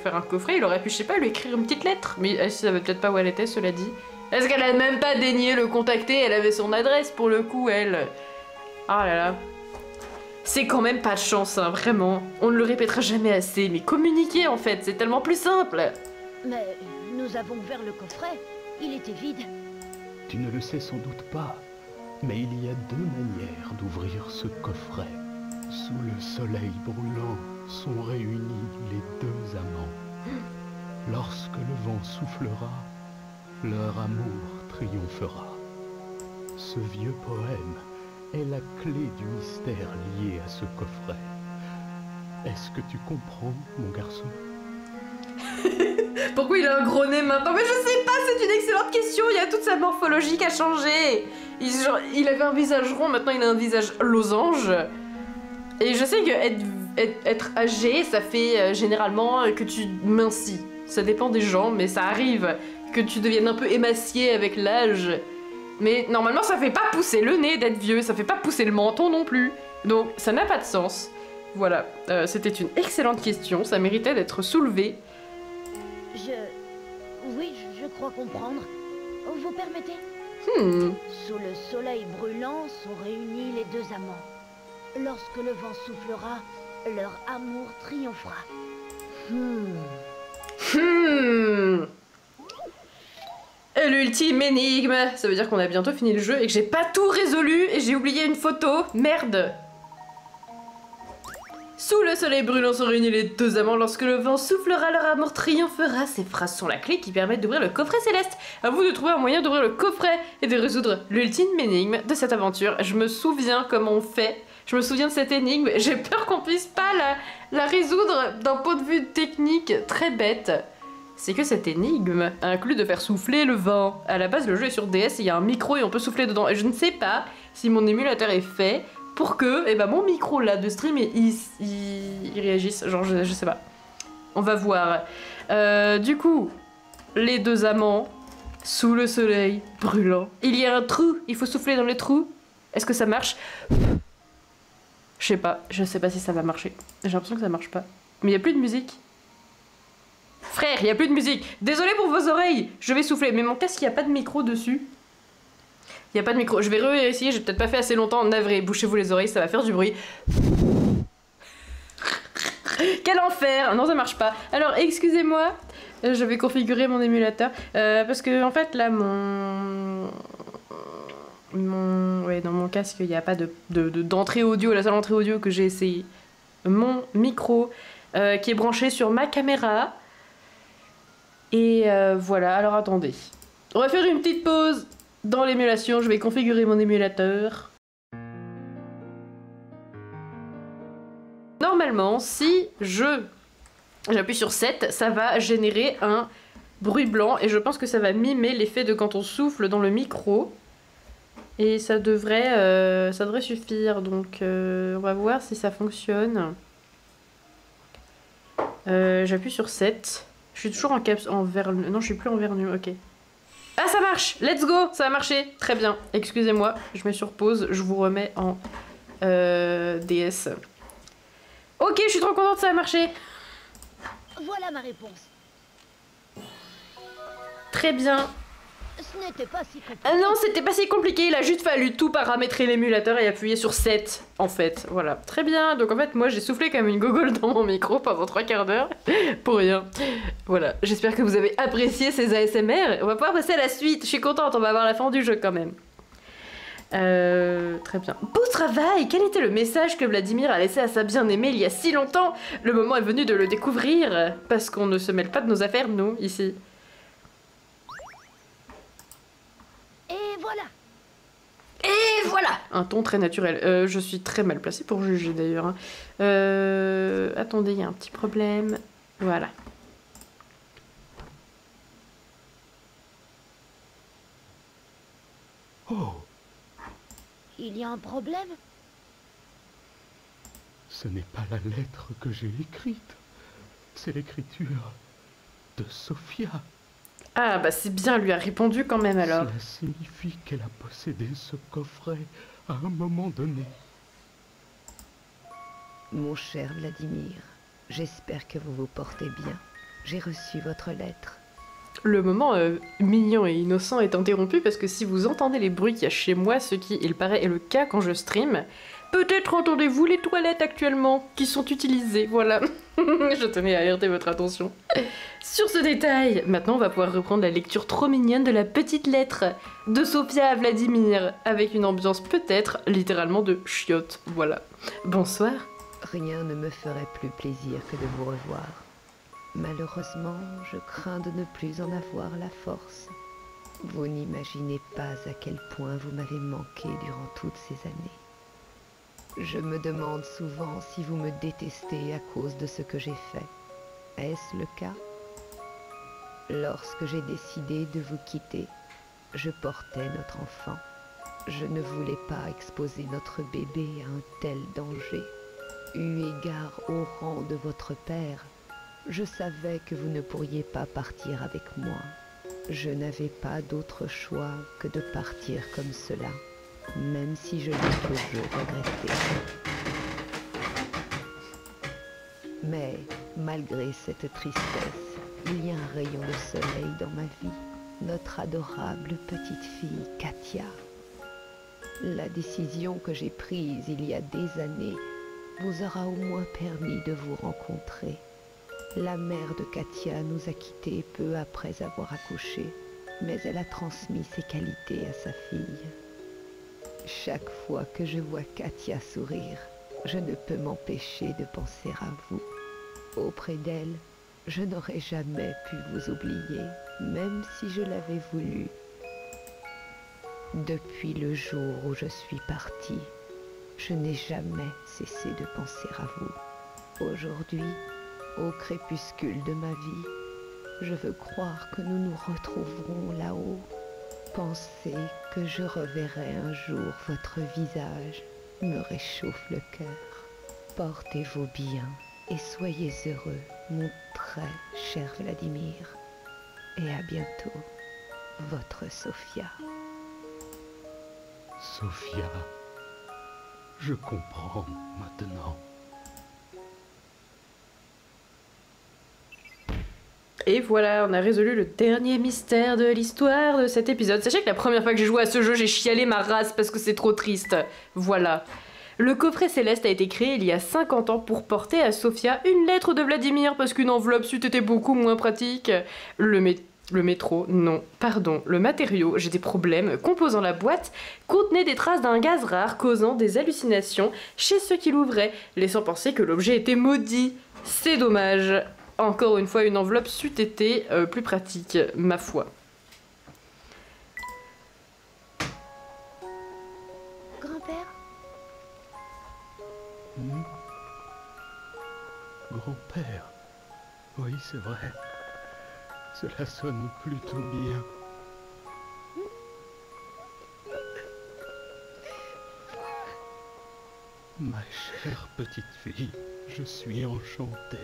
faire un coffret, il aurait pu, je sais pas, lui écrire une petite lettre. Mais elle savait peut-être pas où elle était, cela dit. Est-ce qu'elle a même pas daigné le contacter? Elle avait son adresse pour le coup, elle. Ah là là. C'est quand même pas de chance, hein, vraiment. On ne le répétera jamais assez, mais communiquer en fait, c'est tellement plus simple. Mais nous avons ouvert le coffret. Il était vide. Tu ne le sais sans doute pas, mais il y a deux manières d'ouvrir ce coffret. Sous le soleil brûlant sont réunis les deux amants. Lorsque le vent soufflera, leur amour triomphera. Ce vieux poème est la clé du mystère lié à ce coffret. Est-ce que tu comprends, mon garçon? Pourquoi il a un gros nez maintenant? Mais je sais pas, c'est une excellente question. Il y a toute sa morphologie qui a changé. Il avait un visage rond, maintenant il a un visage losange. Et je sais que être âgé, ça fait généralement que tu mincis. Ça dépend des gens, mais ça arrive que tu deviennes un peu émacié avec l'âge. Mais normalement, ça fait pas pousser le nez d'être vieux, ça fait pas pousser le menton non plus. Donc ça n'a pas de sens. Voilà, c'était une excellente question, ça méritait d'être soulevé. Oui, je crois comprendre. Vous permettez? Sous le soleil brûlant sont réunis les deux amants. Lorsque le vent soufflera, leur amour triomphera. Et l'ultime énigme, ça veut dire qu'on a bientôt fini le jeu et que j'ai pas tout résolu et j'ai oublié une photo. Merde. Sous le soleil brûlant sont réunis les deux amants. Lorsque le vent soufflera, leur amour triomphera. Ces phrases sont la clé qui permettent d'ouvrir le coffret céleste. À vous de trouver un moyen d'ouvrir le coffret et de résoudre l'ultime énigme de cette aventure. Je me souviens comment on fait. Je me souviens de cette énigme. J'ai peur qu'on puisse pas la résoudre d'un point de vue technique très bête. C'est que cette énigme inclut de faire souffler le vent. À la base, le jeu est sur DS et il y a un micro et on peut souffler dedans. Et je ne sais pas si mon émulateur est fait pour que mon micro là de stream il réagisse. Genre, je sais pas. On va voir. Du coup, les deux amants sous le soleil brûlant. Il y a un trou. Il faut souffler dans le trou. Est-ce que ça marche? Je sais pas si ça va marcher. J'ai l'impression que ça marche pas. Mais il y a plus de musique. Frère, il y a plus de musique. Désolé pour vos oreilles. Je vais souffler. Mais mon casque, il y a pas de micro dessus. Il y a pas de micro. Je vais réessayer. J'ai peut-être pas fait assez longtemps. Navré. Bouchez-vous les oreilles, ça va faire du bruit. Quel enfer. Non, ça marche pas. Alors, excusez-moi. Je vais configurer mon émulateur. Parce que, en fait, là, ouais, dans mon casque, il n'y a pas d'entrée audio, la seule entrée audio que j'ai essayé. Mon micro qui est branché sur ma caméra. Et voilà, alors attendez. On va faire une petite pause dans l'émulation, je vais configurer mon émulateur. Normalement, si j'appuie sur 7, ça va générer un bruit blanc et je pense que ça va mimer l'effet de quand on souffle dans le micro. Et ça devrait suffire, donc on va voir si ça fonctionne. J'appuie sur 7. Je suis toujours en vert... Non, je suis plus en vert nu, ok. Ah, ça marche! Let's go! Ça a marché! Très bien. Excusez-moi, je mets sur pause, je vous remets en DS. Ok, je suis trop contente, ça a marché! Voilà ma réponse. Très bien. Ce n'était pas si compliqué. Ah non, c'était pas si compliqué, il a juste fallu tout paramétrer l'émulateur et appuyer sur 7, en fait. Voilà, très bien. Donc en fait, moi j'ai soufflé comme une gogole dans mon micro pendant 3/4 d'heure, pour rien. Voilà, j'espère que vous avez apprécié ces ASMR. On va pouvoir passer à la suite, je suis contente, on va avoir la fin du jeu quand même. Très bien. Beau travail! Quel était le message que Vladimir a laissé à sa bien-aimée il y a si longtemps? Le moment est venu de le découvrir, parce qu'on ne se mêle pas de nos affaires, nous, ici. Et voilà. Et voilà! un ton très naturel. Je suis très mal placée pour juger d'ailleurs. Hein. Attendez, il y a un petit problème. Voilà. Oh, Il y a un problème? ce n'est pas la lettre que j'ai écrite. C'est l'écriture de Sophia. Ah, bah c'est bien, lui a répondu quand même alors. Cela signifie qu'elle a possédé ce coffret à un moment donné. Mon cher Vladimir, j'espère que vous vous portez bien. J'ai reçu votre lettre. Le moment mignon et innocent est interrompu parce que si vous entendez les bruits qu'il y a chez moi, ce qui, il paraît, est le cas quand je stream, peut-être entendez-vous les toilettes actuellement qui sont utilisées, voilà. Je tenais à alerter votre attention. Sur ce détail, maintenant on va pouvoir reprendre la lecture trop mignonne de la petite lettre de Sophia à Vladimir, avec une ambiance peut-être littéralement de chiotte, voilà. Bonsoir. Rien ne me ferait plus plaisir que de vous revoir. Malheureusement, je crains de ne plus en avoir la force. Vous n'imaginez pas à quel point vous m'avez manqué durant toutes ces années. Je me demande souvent si vous me détestez à cause de ce que j'ai fait. Est-ce le cas? Lorsque j'ai décidé de vous quitter, je portais notre enfant. Je ne voulais pas exposer notre bébé à un tel danger. Eu égard au rang de votre père, je savais que vous ne pourriez pas partir avec moi. Je n'avais pas d'autre choix que de partir comme cela, même si je l'ai toujours regretté. Mais malgré cette tristesse, il y a un rayon de soleil dans ma vie, notre adorable petite fille Katia. La décision que j'ai prise il y a des années vous aura au moins permis de vous rencontrer. La mère de Katia nous a quittés peu après avoir accouché, mais elle a transmis ses qualités à sa fille. Chaque fois que je vois Katia sourire, je ne peux m'empêcher de penser à vous. Auprès d'elle, je n'aurais jamais pu vous oublier, même si je l'avais voulu. Depuis le jour où je suis partie, je n'ai jamais cessé de penser à vous. Aujourd'hui, au crépuscule de ma vie, je veux croire que nous nous retrouverons là-haut. Penser que je reverrai un jour votre visage me réchauffe le cœur. Portez-vous bien et soyez heureux, mon très cher Vladimir. Et à bientôt, votre Sophia. Sophia, je comprends maintenant. Et voilà, on a résolu le dernier mystère de l'histoire de cet épisode. Sachez que la première fois que j'ai joué à ce jeu, j'ai chialé ma race parce que c'est trop triste. Voilà. Le coffret céleste a été créé il y a 50 ans pour porter à Sophia une lettre de Vladimir parce qu'une enveloppe c'eût été beaucoup moins pratique. Le matériau, j'ai des problèmes, composant la boîte, contenait des traces d'un gaz rare causant des hallucinations chez ceux qui l'ouvraient, laissant penser que l'objet était maudit. C'est dommage. Encore une fois, une enveloppe c'eût été plus pratique, ma foi. Grand-père? Grand-père. Oui, c'est vrai. Cela sonne plutôt bien. Ma chère petite fille, je suis enchanté.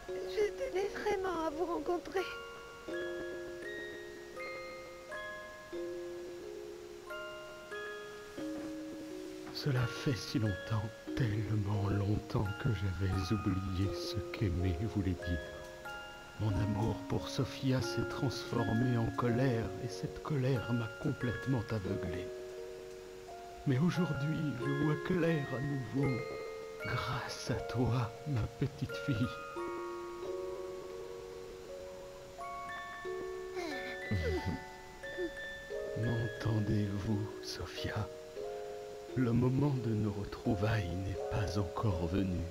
Je tenais vraiment à vous rencontrer. Cela fait si longtemps, tellement longtemps que j'avais oublié ce qu'aimer voulait dire. Mon amour pour Sophia s'est transformé en colère et cette colère m'a complètement aveuglé. Mais aujourd'hui, je vois clair à nouveau, grâce à toi, ma petite fille. M'entendez-vous, Sophia? Le moment de nos retrouvailles n'est pas encore venu.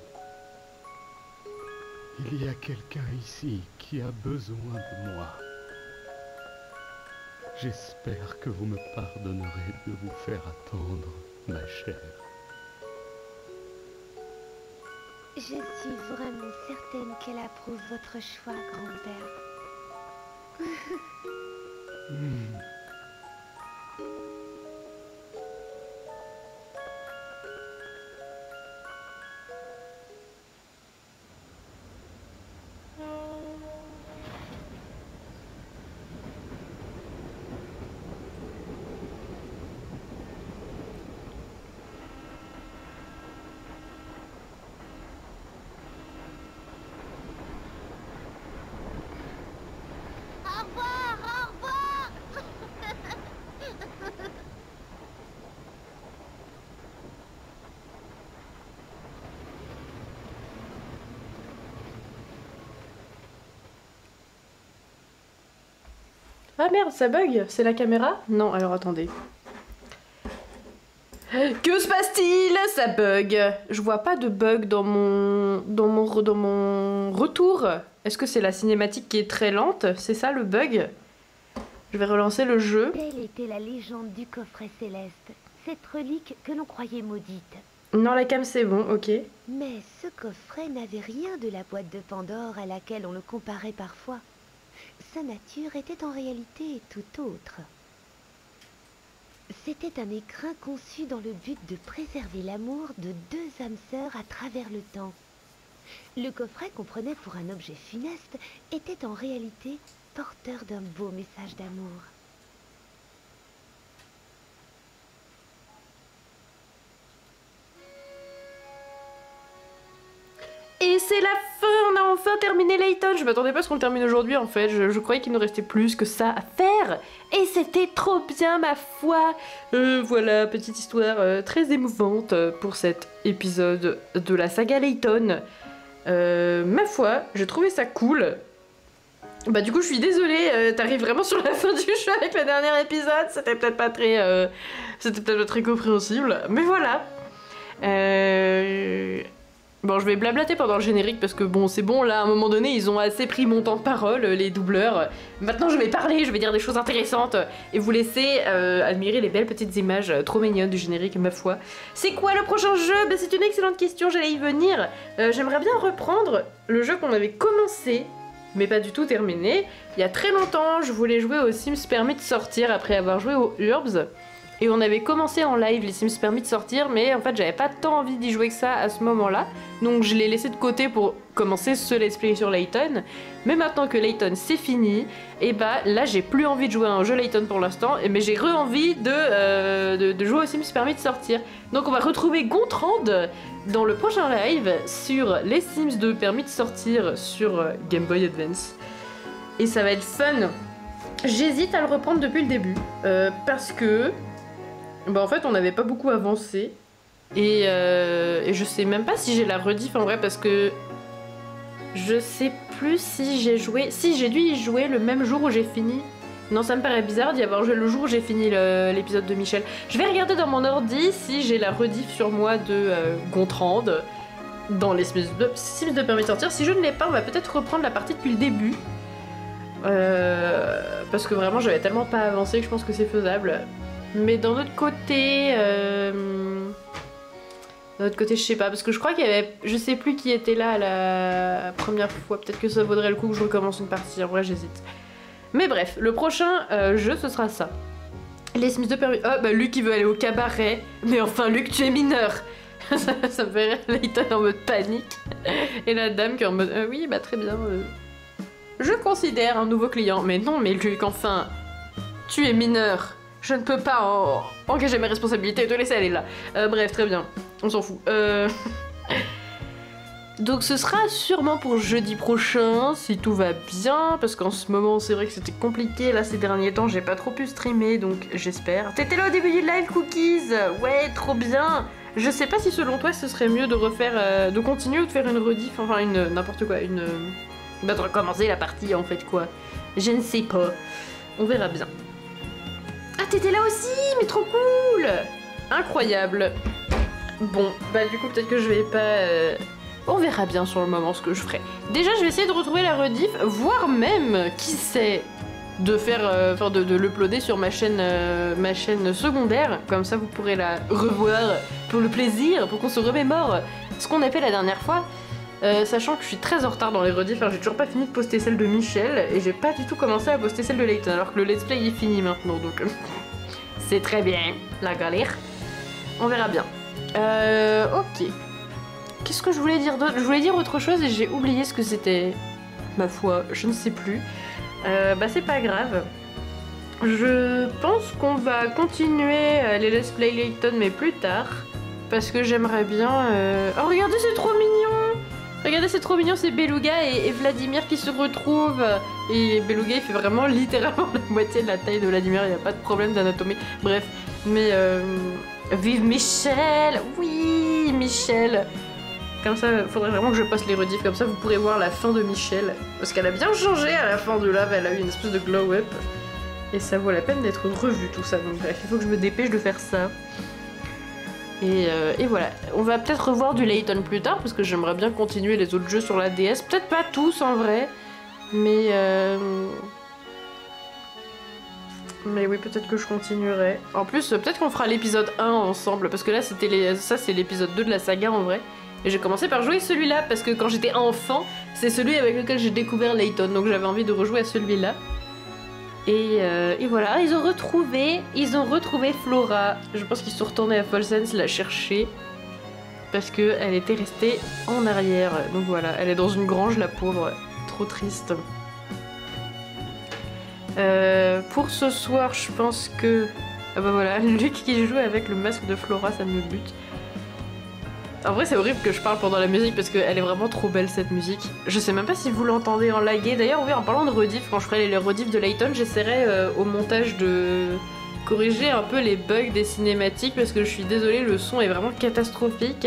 Il y a quelqu'un ici qui a besoin de moi. J'espère que vous me pardonnerez de vous faire attendre, ma chère. Je suis vraiment certaine qu'elle approuve votre choix, grand-père. Au revoir, au revoir. Ah merde, ça bug. C'est la caméra? Non, alors attendez. Que se passe-t-il? Ça bug. Je vois pas de bug dans mon retour. Est-ce que c'est la cinématique qui est très lente? C'est ça le bug? Je vais relancer le jeu. Telle était la légende du coffret céleste, cette relique que l'on croyait maudite. Non, la cam c'est bon, ok. Mais ce coffret n'avait rien de la boîte de Pandore à laquelle on le comparait parfois. Sa nature était en réalité tout autre. C'était un écrin conçu dans le but de préserver l'amour de deux âmes sœurs à travers le temps. Le coffret qu'on prenait pour un objet funeste était en réalité porteur d'un beau message d'amour. Et c'est la fin, on a enfin terminé Layton. Je m'attendais pas à ce qu'on le termine aujourd'hui en fait, je croyais qu'il nous restait plus que ça à faire. Et c'était trop bien ma foi. Voilà, petite histoire très émouvante pour cet épisode de la saga Layton. Ma foi, j'ai trouvé ça cool. Bah du coup je suis désolée, t'arrives vraiment sur la fin du jeu avec le dernier épisode, c'était peut-être pas très compréhensible, mais voilà. Bon, je vais blablater pendant le générique parce que bon, c'est bon, là, à un moment donné, ils ont assez pris mon temps de parole, les doubleurs. Maintenant, je vais parler, je vais dire des choses intéressantes et vous laisser admirer les belles petites images trop mignonnes du générique, ma foi. C'est quoi le prochain jeu? Bah, c'est une excellente question, j'allais y venir. J'aimerais bien reprendre le jeu qu'on avait commencé, mais pas du tout terminé. Il y a très longtemps, je voulais jouer aux Sims Permis de sortir après avoir joué aux Urbs. Et on avait commencé en live les Sims Permis de sortir, mais en fait j'avais pas tant envie d'y jouer que ça à ce moment-là. Donc je l'ai laissé de côté pour commencer ce let's play sur Layton. Mais maintenant que Layton c'est fini, et bah là j'ai plus envie de jouer à un jeu Layton pour l'instant, mais j'ai re-envie de jouer aux Sims Permis de sortir. Donc on va retrouver Gontran dans le prochain live sur les Sims de Permis de sortir sur Game Boy Advance. Et ça va être fun. J'hésite à le reprendre depuis le début, parce que... Bah en fait on n'avait pas beaucoup avancé et je sais même pas si j'ai la rediff en vrai parce que je sais plus si j'ai joué... Si j'ai dû y jouer le même jour où j'ai fini. Non ça me paraît bizarre d'y avoir joué le jour où j'ai fini l'épisode de Michel. Je vais regarder dans mon ordi si j'ai la rediff sur moi de Gontran dans les Sims de Permis de sortir. Si je ne l'ai pas on va peut-être reprendre la partie depuis le début. Parce que vraiment j'avais tellement pas avancé que je pense que c'est faisable. Mais d'un autre côté, je sais pas, parce que je crois qu'il y avait, je sais plus qui était là la première fois, peut-être que ça vaudrait le coup que je recommence une partie, en vrai j'hésite. Mais bref, le prochain jeu ce sera ça. Les Sims de Permis... Oh bah Luc il veut aller au cabaret, mais enfin Luc tu es mineur. Ça me fait rire, Layton en mode panique. Et la dame qui est en mode, oui bah très bien, je considère un nouveau client. Mais non mais Luc enfin, tu es mineur. Je ne peux pas engager mes responsabilités et te laisser aller là. Bref, très bien. On s'en fout. Donc ce sera sûrement pour jeudi prochain, si tout va bien. Parce qu'en ce moment, c'est vrai que c'était compliqué. Là, ces derniers temps, j'ai pas trop pu streamer. Donc j'espère. T'étais là au début du live, Cookies? Ouais, trop bien. Je sais pas si selon toi, ce serait mieux de refaire... de continuer ou de faire une rediff. Enfin, n'importe quoi. Bah, de recommencer la partie, en fait, quoi. Je ne sais pas. On verra bien. Ah, t'étais là aussi, mais trop cool! Incroyable. Bon, bah du coup, peut-être que je vais pas... On verra bien sur le moment ce que je ferai. Déjà, je vais essayer de retrouver la rediff, voire même, qui sait, de faire, de l'uploader sur ma chaîne secondaire. Comme ça, vous pourrez la revoir pour le plaisir, pour qu'on se remémore ce qu'on a fait la dernière fois. Sachant que je suis très en retard dans les rediffs, j'ai toujours pas fini de poster celle de Michel et j'ai pas du tout commencé à poster celle de Layton alors que le let's play est fini maintenant donc c'est très bien, la galère. On verra bien. Ok. Qu'est-ce que je voulais dire d'autre? Je voulais dire autre chose et j'ai oublié ce que c'était. Ma foi, je ne sais plus. Bah c'est pas grave. Je pense qu'on va continuer les let's play Layton mais plus tard. Parce que j'aimerais bien... Oh regardez c'est trop mignon! Regardez c'est trop mignon, c'est Beluga et Vladimir qui se retrouvent. Et Beluga il fait vraiment littéralement la moitié de la taille de Vladimir, il n'y a pas de problème d'anatomie. Bref, mais vive Michel! Oui Michel! Comme ça, faudrait vraiment que je poste les rediffs, comme ça vous pourrez voir la fin de Michel. Parce qu'elle a bien changé à la fin de Love, elle a eu une espèce de glow-up. Et ça vaut la peine d'être revu tout ça, donc bref, il faut que je me dépêche de faire ça. Et voilà, on va peut-être revoir du Layton plus tard, parce que j'aimerais bien continuer les autres jeux sur la DS. Peut-être pas tous en vrai, mais oui, peut-être que je continuerai. En plus, peut-être qu'on fera l'épisode 1 ensemble, parce que là, ça c'est l'épisode 2 de la saga en vrai. Et j'ai commencé par jouer celui-là, parce que quand j'étais enfant, c'est celui avec lequel j'ai découvert Layton, donc j'avais envie de rejouer à celui-là. Et voilà, ils ont retrouvé Flora. Je pense qu'ils sont retournés à Folsen's la chercher, parce qu'elle était restée en arrière. Donc voilà, elle est dans une grange, la pauvre. Trop triste. Pour ce soir, je pense que... Ah bah voilà, Luc qui joue avec le masque de Flora, ça me bute. En vrai c'est horrible que je parle pendant la musique parce qu'elle est vraiment trop belle cette musique. Je sais même pas si vous l'entendez en lagué. D'ailleurs oui, en parlant de rediff, quand je ferai les rediffs de Layton, j'essaierai au montage de corriger un peu les bugs des cinématiques parce que je suis désolée, le son est vraiment catastrophique.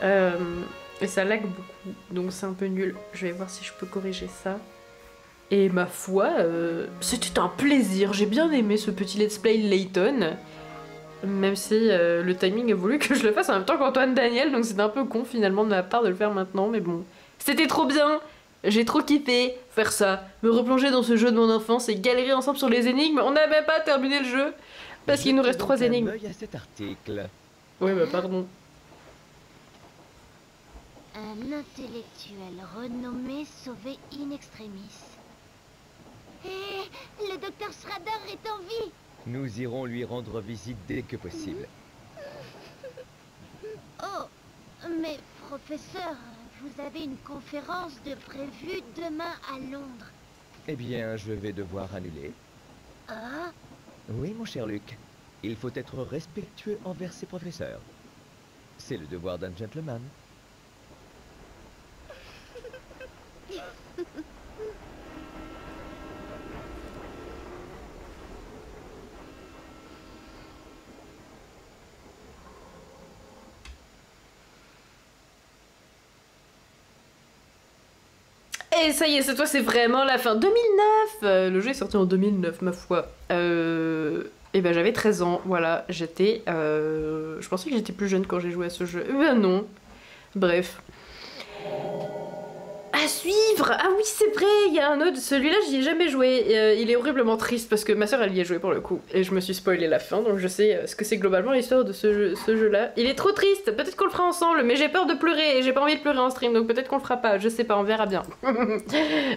Et ça lag beaucoup, donc c'est un peu nul. Je vais voir si je peux corriger ça. Et ma foi, c'était un plaisir, j'ai bien aimé ce petit let's play Layton. Même si le timing a voulu que je le fasse en même temps qu'Antoine Daniel, donc c'est un peu con finalement de ma part de le faire maintenant, mais bon. C'était trop bien! J'ai trop kiffé faire ça, me replonger dans ce jeu de mon enfance et galérer ensemble sur les énigmes. On n'a même pas terminé le jeu, parce qu'il nous reste 3 énigmes. À cet article. Oui, bah pardon. Un intellectuel renommé sauvé in extremis. Hé, le docteur Schrader est en vie! Nous irons lui rendre visite dès que possible. Oh, mais professeur, vous avez une conférence de prévue demain à Londres. Eh bien, je vais devoir annuler. Ah? Oui, mon cher Luc. Il faut être respectueux envers ses professeurs. C'est le devoir d'un gentleman. Et ça y est, cette fois c'est vraiment la fin. 2009 le jeu est sorti en 2009, ma foi. Et ben j'avais 13 ans, voilà, j'étais... je pensais que j'étais plus jeune quand j'ai joué à ce jeu. Ben non. Bref. À suivre! Ah oui, c'est vrai, il y a un autre. Celui-là, j'y ai jamais joué. Il est horriblement triste parce que ma soeur, elle y a joué pour le coup. Et je me suis spoilé la fin, donc je sais ce que c'est globalement l'histoire de ce jeu-là. Il est trop triste, peut-être qu'on le fera ensemble, mais j'ai peur de pleurer et j'ai pas envie de pleurer en stream, donc peut-être qu'on le fera pas. Je sais pas, on verra bien.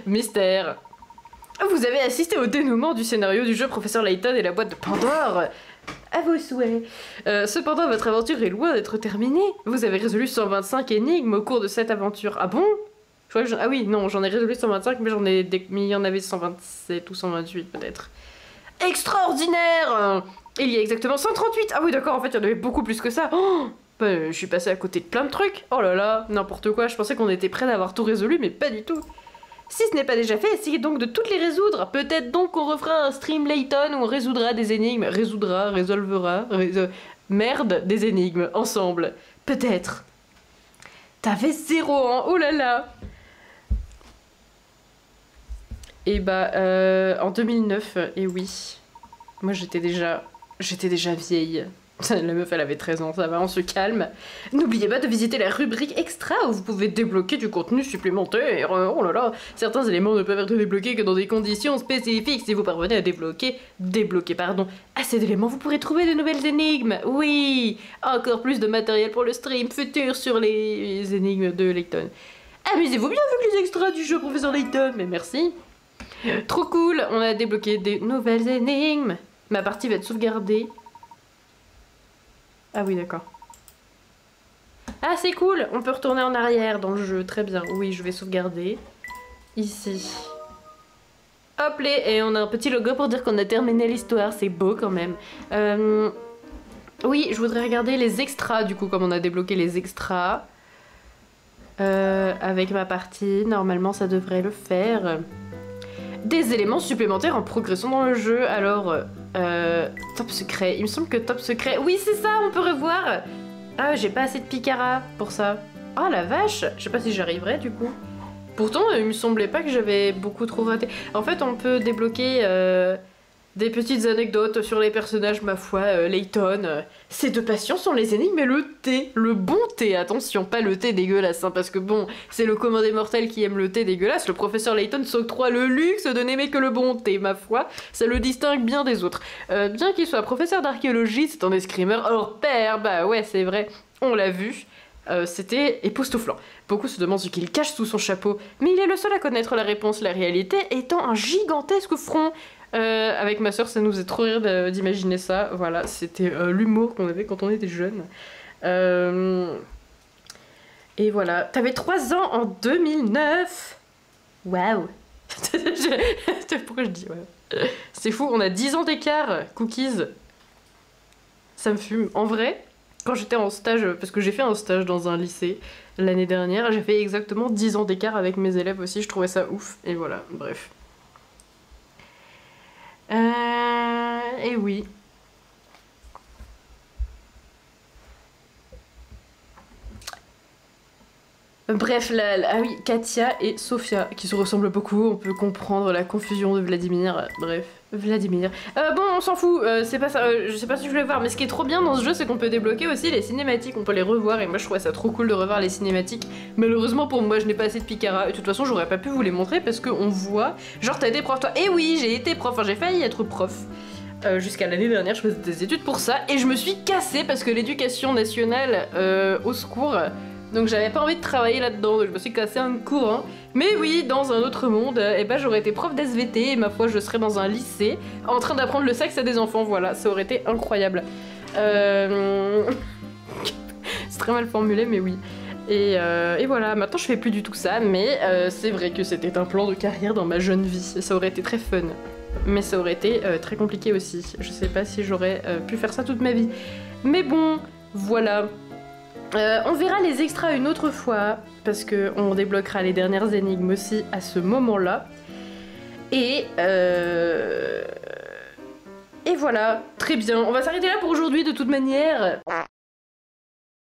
Mystère. Vous avez assisté au dénouement du scénario du jeu Professeur Layton et la boîte de Pandore. À vos souhaits. Cependant, votre aventure est loin d'être terminée. Vous avez résolu 125 énigmes au cours de cette aventure. Ah bon? Je crois que ah oui, non, j'en ai résolu 125, mais il y en avait 127 ou 128 peut-être. Extraordinaire! Il y a exactement 138! Ah oui, d'accord, en fait, il y en avait beaucoup plus que ça. Oh, bah, je suis passée à côté de plein de trucs. Oh là là, n'importe quoi, je pensais qu'on était près d'avoir tout résolu, mais pas du tout. Si ce n'est pas déjà fait, essayez donc de toutes les résoudre. Peut-être donc qu'on refera un stream Layton où on résoudra des énigmes. Résolvera, merde, des énigmes, ensemble. Peut-être. T'avais 0 ans, oh là là! Et bah, en 2009, et oui, moi j'étais déjà vieille. La meuf, elle avait 13 ans, ça va, on se calme. N'oubliez pas de visiter la rubrique extra où vous pouvez débloquer du contenu supplémentaire. Oh là là, certains éléments ne peuvent être débloqués que dans des conditions spécifiques. Si vous parvenez à débloquer assez d'éléments, vous pourrez trouver de nouvelles énigmes. Oui, encore plus de matériel pour le stream futur sur les énigmes de Layton. Amusez-vous bien avec les extras du jeu, professeur Layton, mais merci. Trop cool, on a débloqué des nouvelles énigmes. Ma partie va être sauvegardée. Ah oui, d'accord. Ah, c'est cool, on peut retourner en arrière dans le jeu, très bien. Oui, je vais sauvegarder. Ici. Hop, et on a un petit logo pour dire qu'on a terminé l'histoire, c'est beau quand même. Oui, je voudrais regarder les extras, du coup, comme on a débloqué les extras. Avec ma partie, normalement ça devrait le faire. Des éléments supplémentaires en progression dans le jeu, alors... top secret, il me semble que top secret... Oui, c'est ça, on peut revoir. Ah, j'ai pas assez de picara pour ça. Ah, la vache, je sais pas si j'arriverai, du coup. Pourtant, il me semblait pas que j'avais beaucoup trop raté. En fait, on peut débloquer des petites anecdotes sur les personnages, ma foi, Layton. Ses deux passions sont les énigmes et le thé. Le bon thé, attention, pas le thé dégueulasse, hein, parce que bon, c'est le commun des mortels qui aime le thé dégueulasse. Le professeur Layton s'octroie le luxe de n'aimer que le bon thé, ma foi. Ça le distingue bien des autres. Bien qu'il soit professeur d'archéologie, c'est un escrimeur hors pair. Bah ouais, c'est vrai, on l'a vu. C'était époustouflant. Beaucoup se demandent ce qu'il cache sous son chapeau, mais il est le seul à connaître la réponse, la réalité étant un gigantesque front. Avec ma soeur, ça nous faisait trop rire d'imaginer ça. Voilà, c'était l'humour qu'on avait quand on était jeunes. Et voilà. T'avais 3 ans en 2009. Waouh. Pourquoi je dis ouais. C'est fou, on a 10 ans d'écart, cookies. Ça me fume. En vrai, quand j'étais en stage, parce que j'ai fait un stage dans un lycée l'année dernière, j'ai fait exactement 10 ans d'écart avec mes élèves aussi, je trouvais ça ouf. Et voilà, bref. Et oui. Bref, ah oui, Katia et Sofia, qui se ressemblent beaucoup, on peut comprendre la confusion de Vladimir, bref, Vladimir. Bon, on s'en fout, c'est pas ça, je sais pas si je voulais voir, mais ce qui est trop bien dans ce jeu, c'est qu'on peut débloquer aussi les cinématiques, on peut les revoir, et moi je trouvais ça trop cool de revoir les cinématiques. Malheureusement pour moi, je n'ai pas assez de picara, et de toute façon, j'aurais pas pu vous les montrer, parce qu'on voit, genre t'as été prof, toi, et oui, j'ai été prof, enfin j'ai failli être prof. Jusqu'à l'année dernière, je faisais des études pour ça, et je me suis cassée parce que l'éducation nationale, au secours... Donc j'avais pas envie de travailler là-dedans, donc je me suis cassé un courant. Mais oui, dans un autre monde, eh ben j'aurais été prof d'SVT et ma foi je serais dans un lycée en train d'apprendre le sexe à des enfants, voilà, ça aurait été incroyable. C'est très mal formulé mais oui. Et voilà, maintenant je fais plus du tout ça, mais c'est vrai que c'était un plan de carrière dans ma jeune vie, ça aurait été très fun. Mais ça aurait été très compliqué aussi, je sais pas si j'aurais pu faire ça toute ma vie. Mais bon, voilà. On verra les extras une autre fois, parce qu'on débloquera les dernières énigmes aussi à ce moment-là. Et voilà, très bien. On va s'arrêter là pour aujourd'hui de toute manière.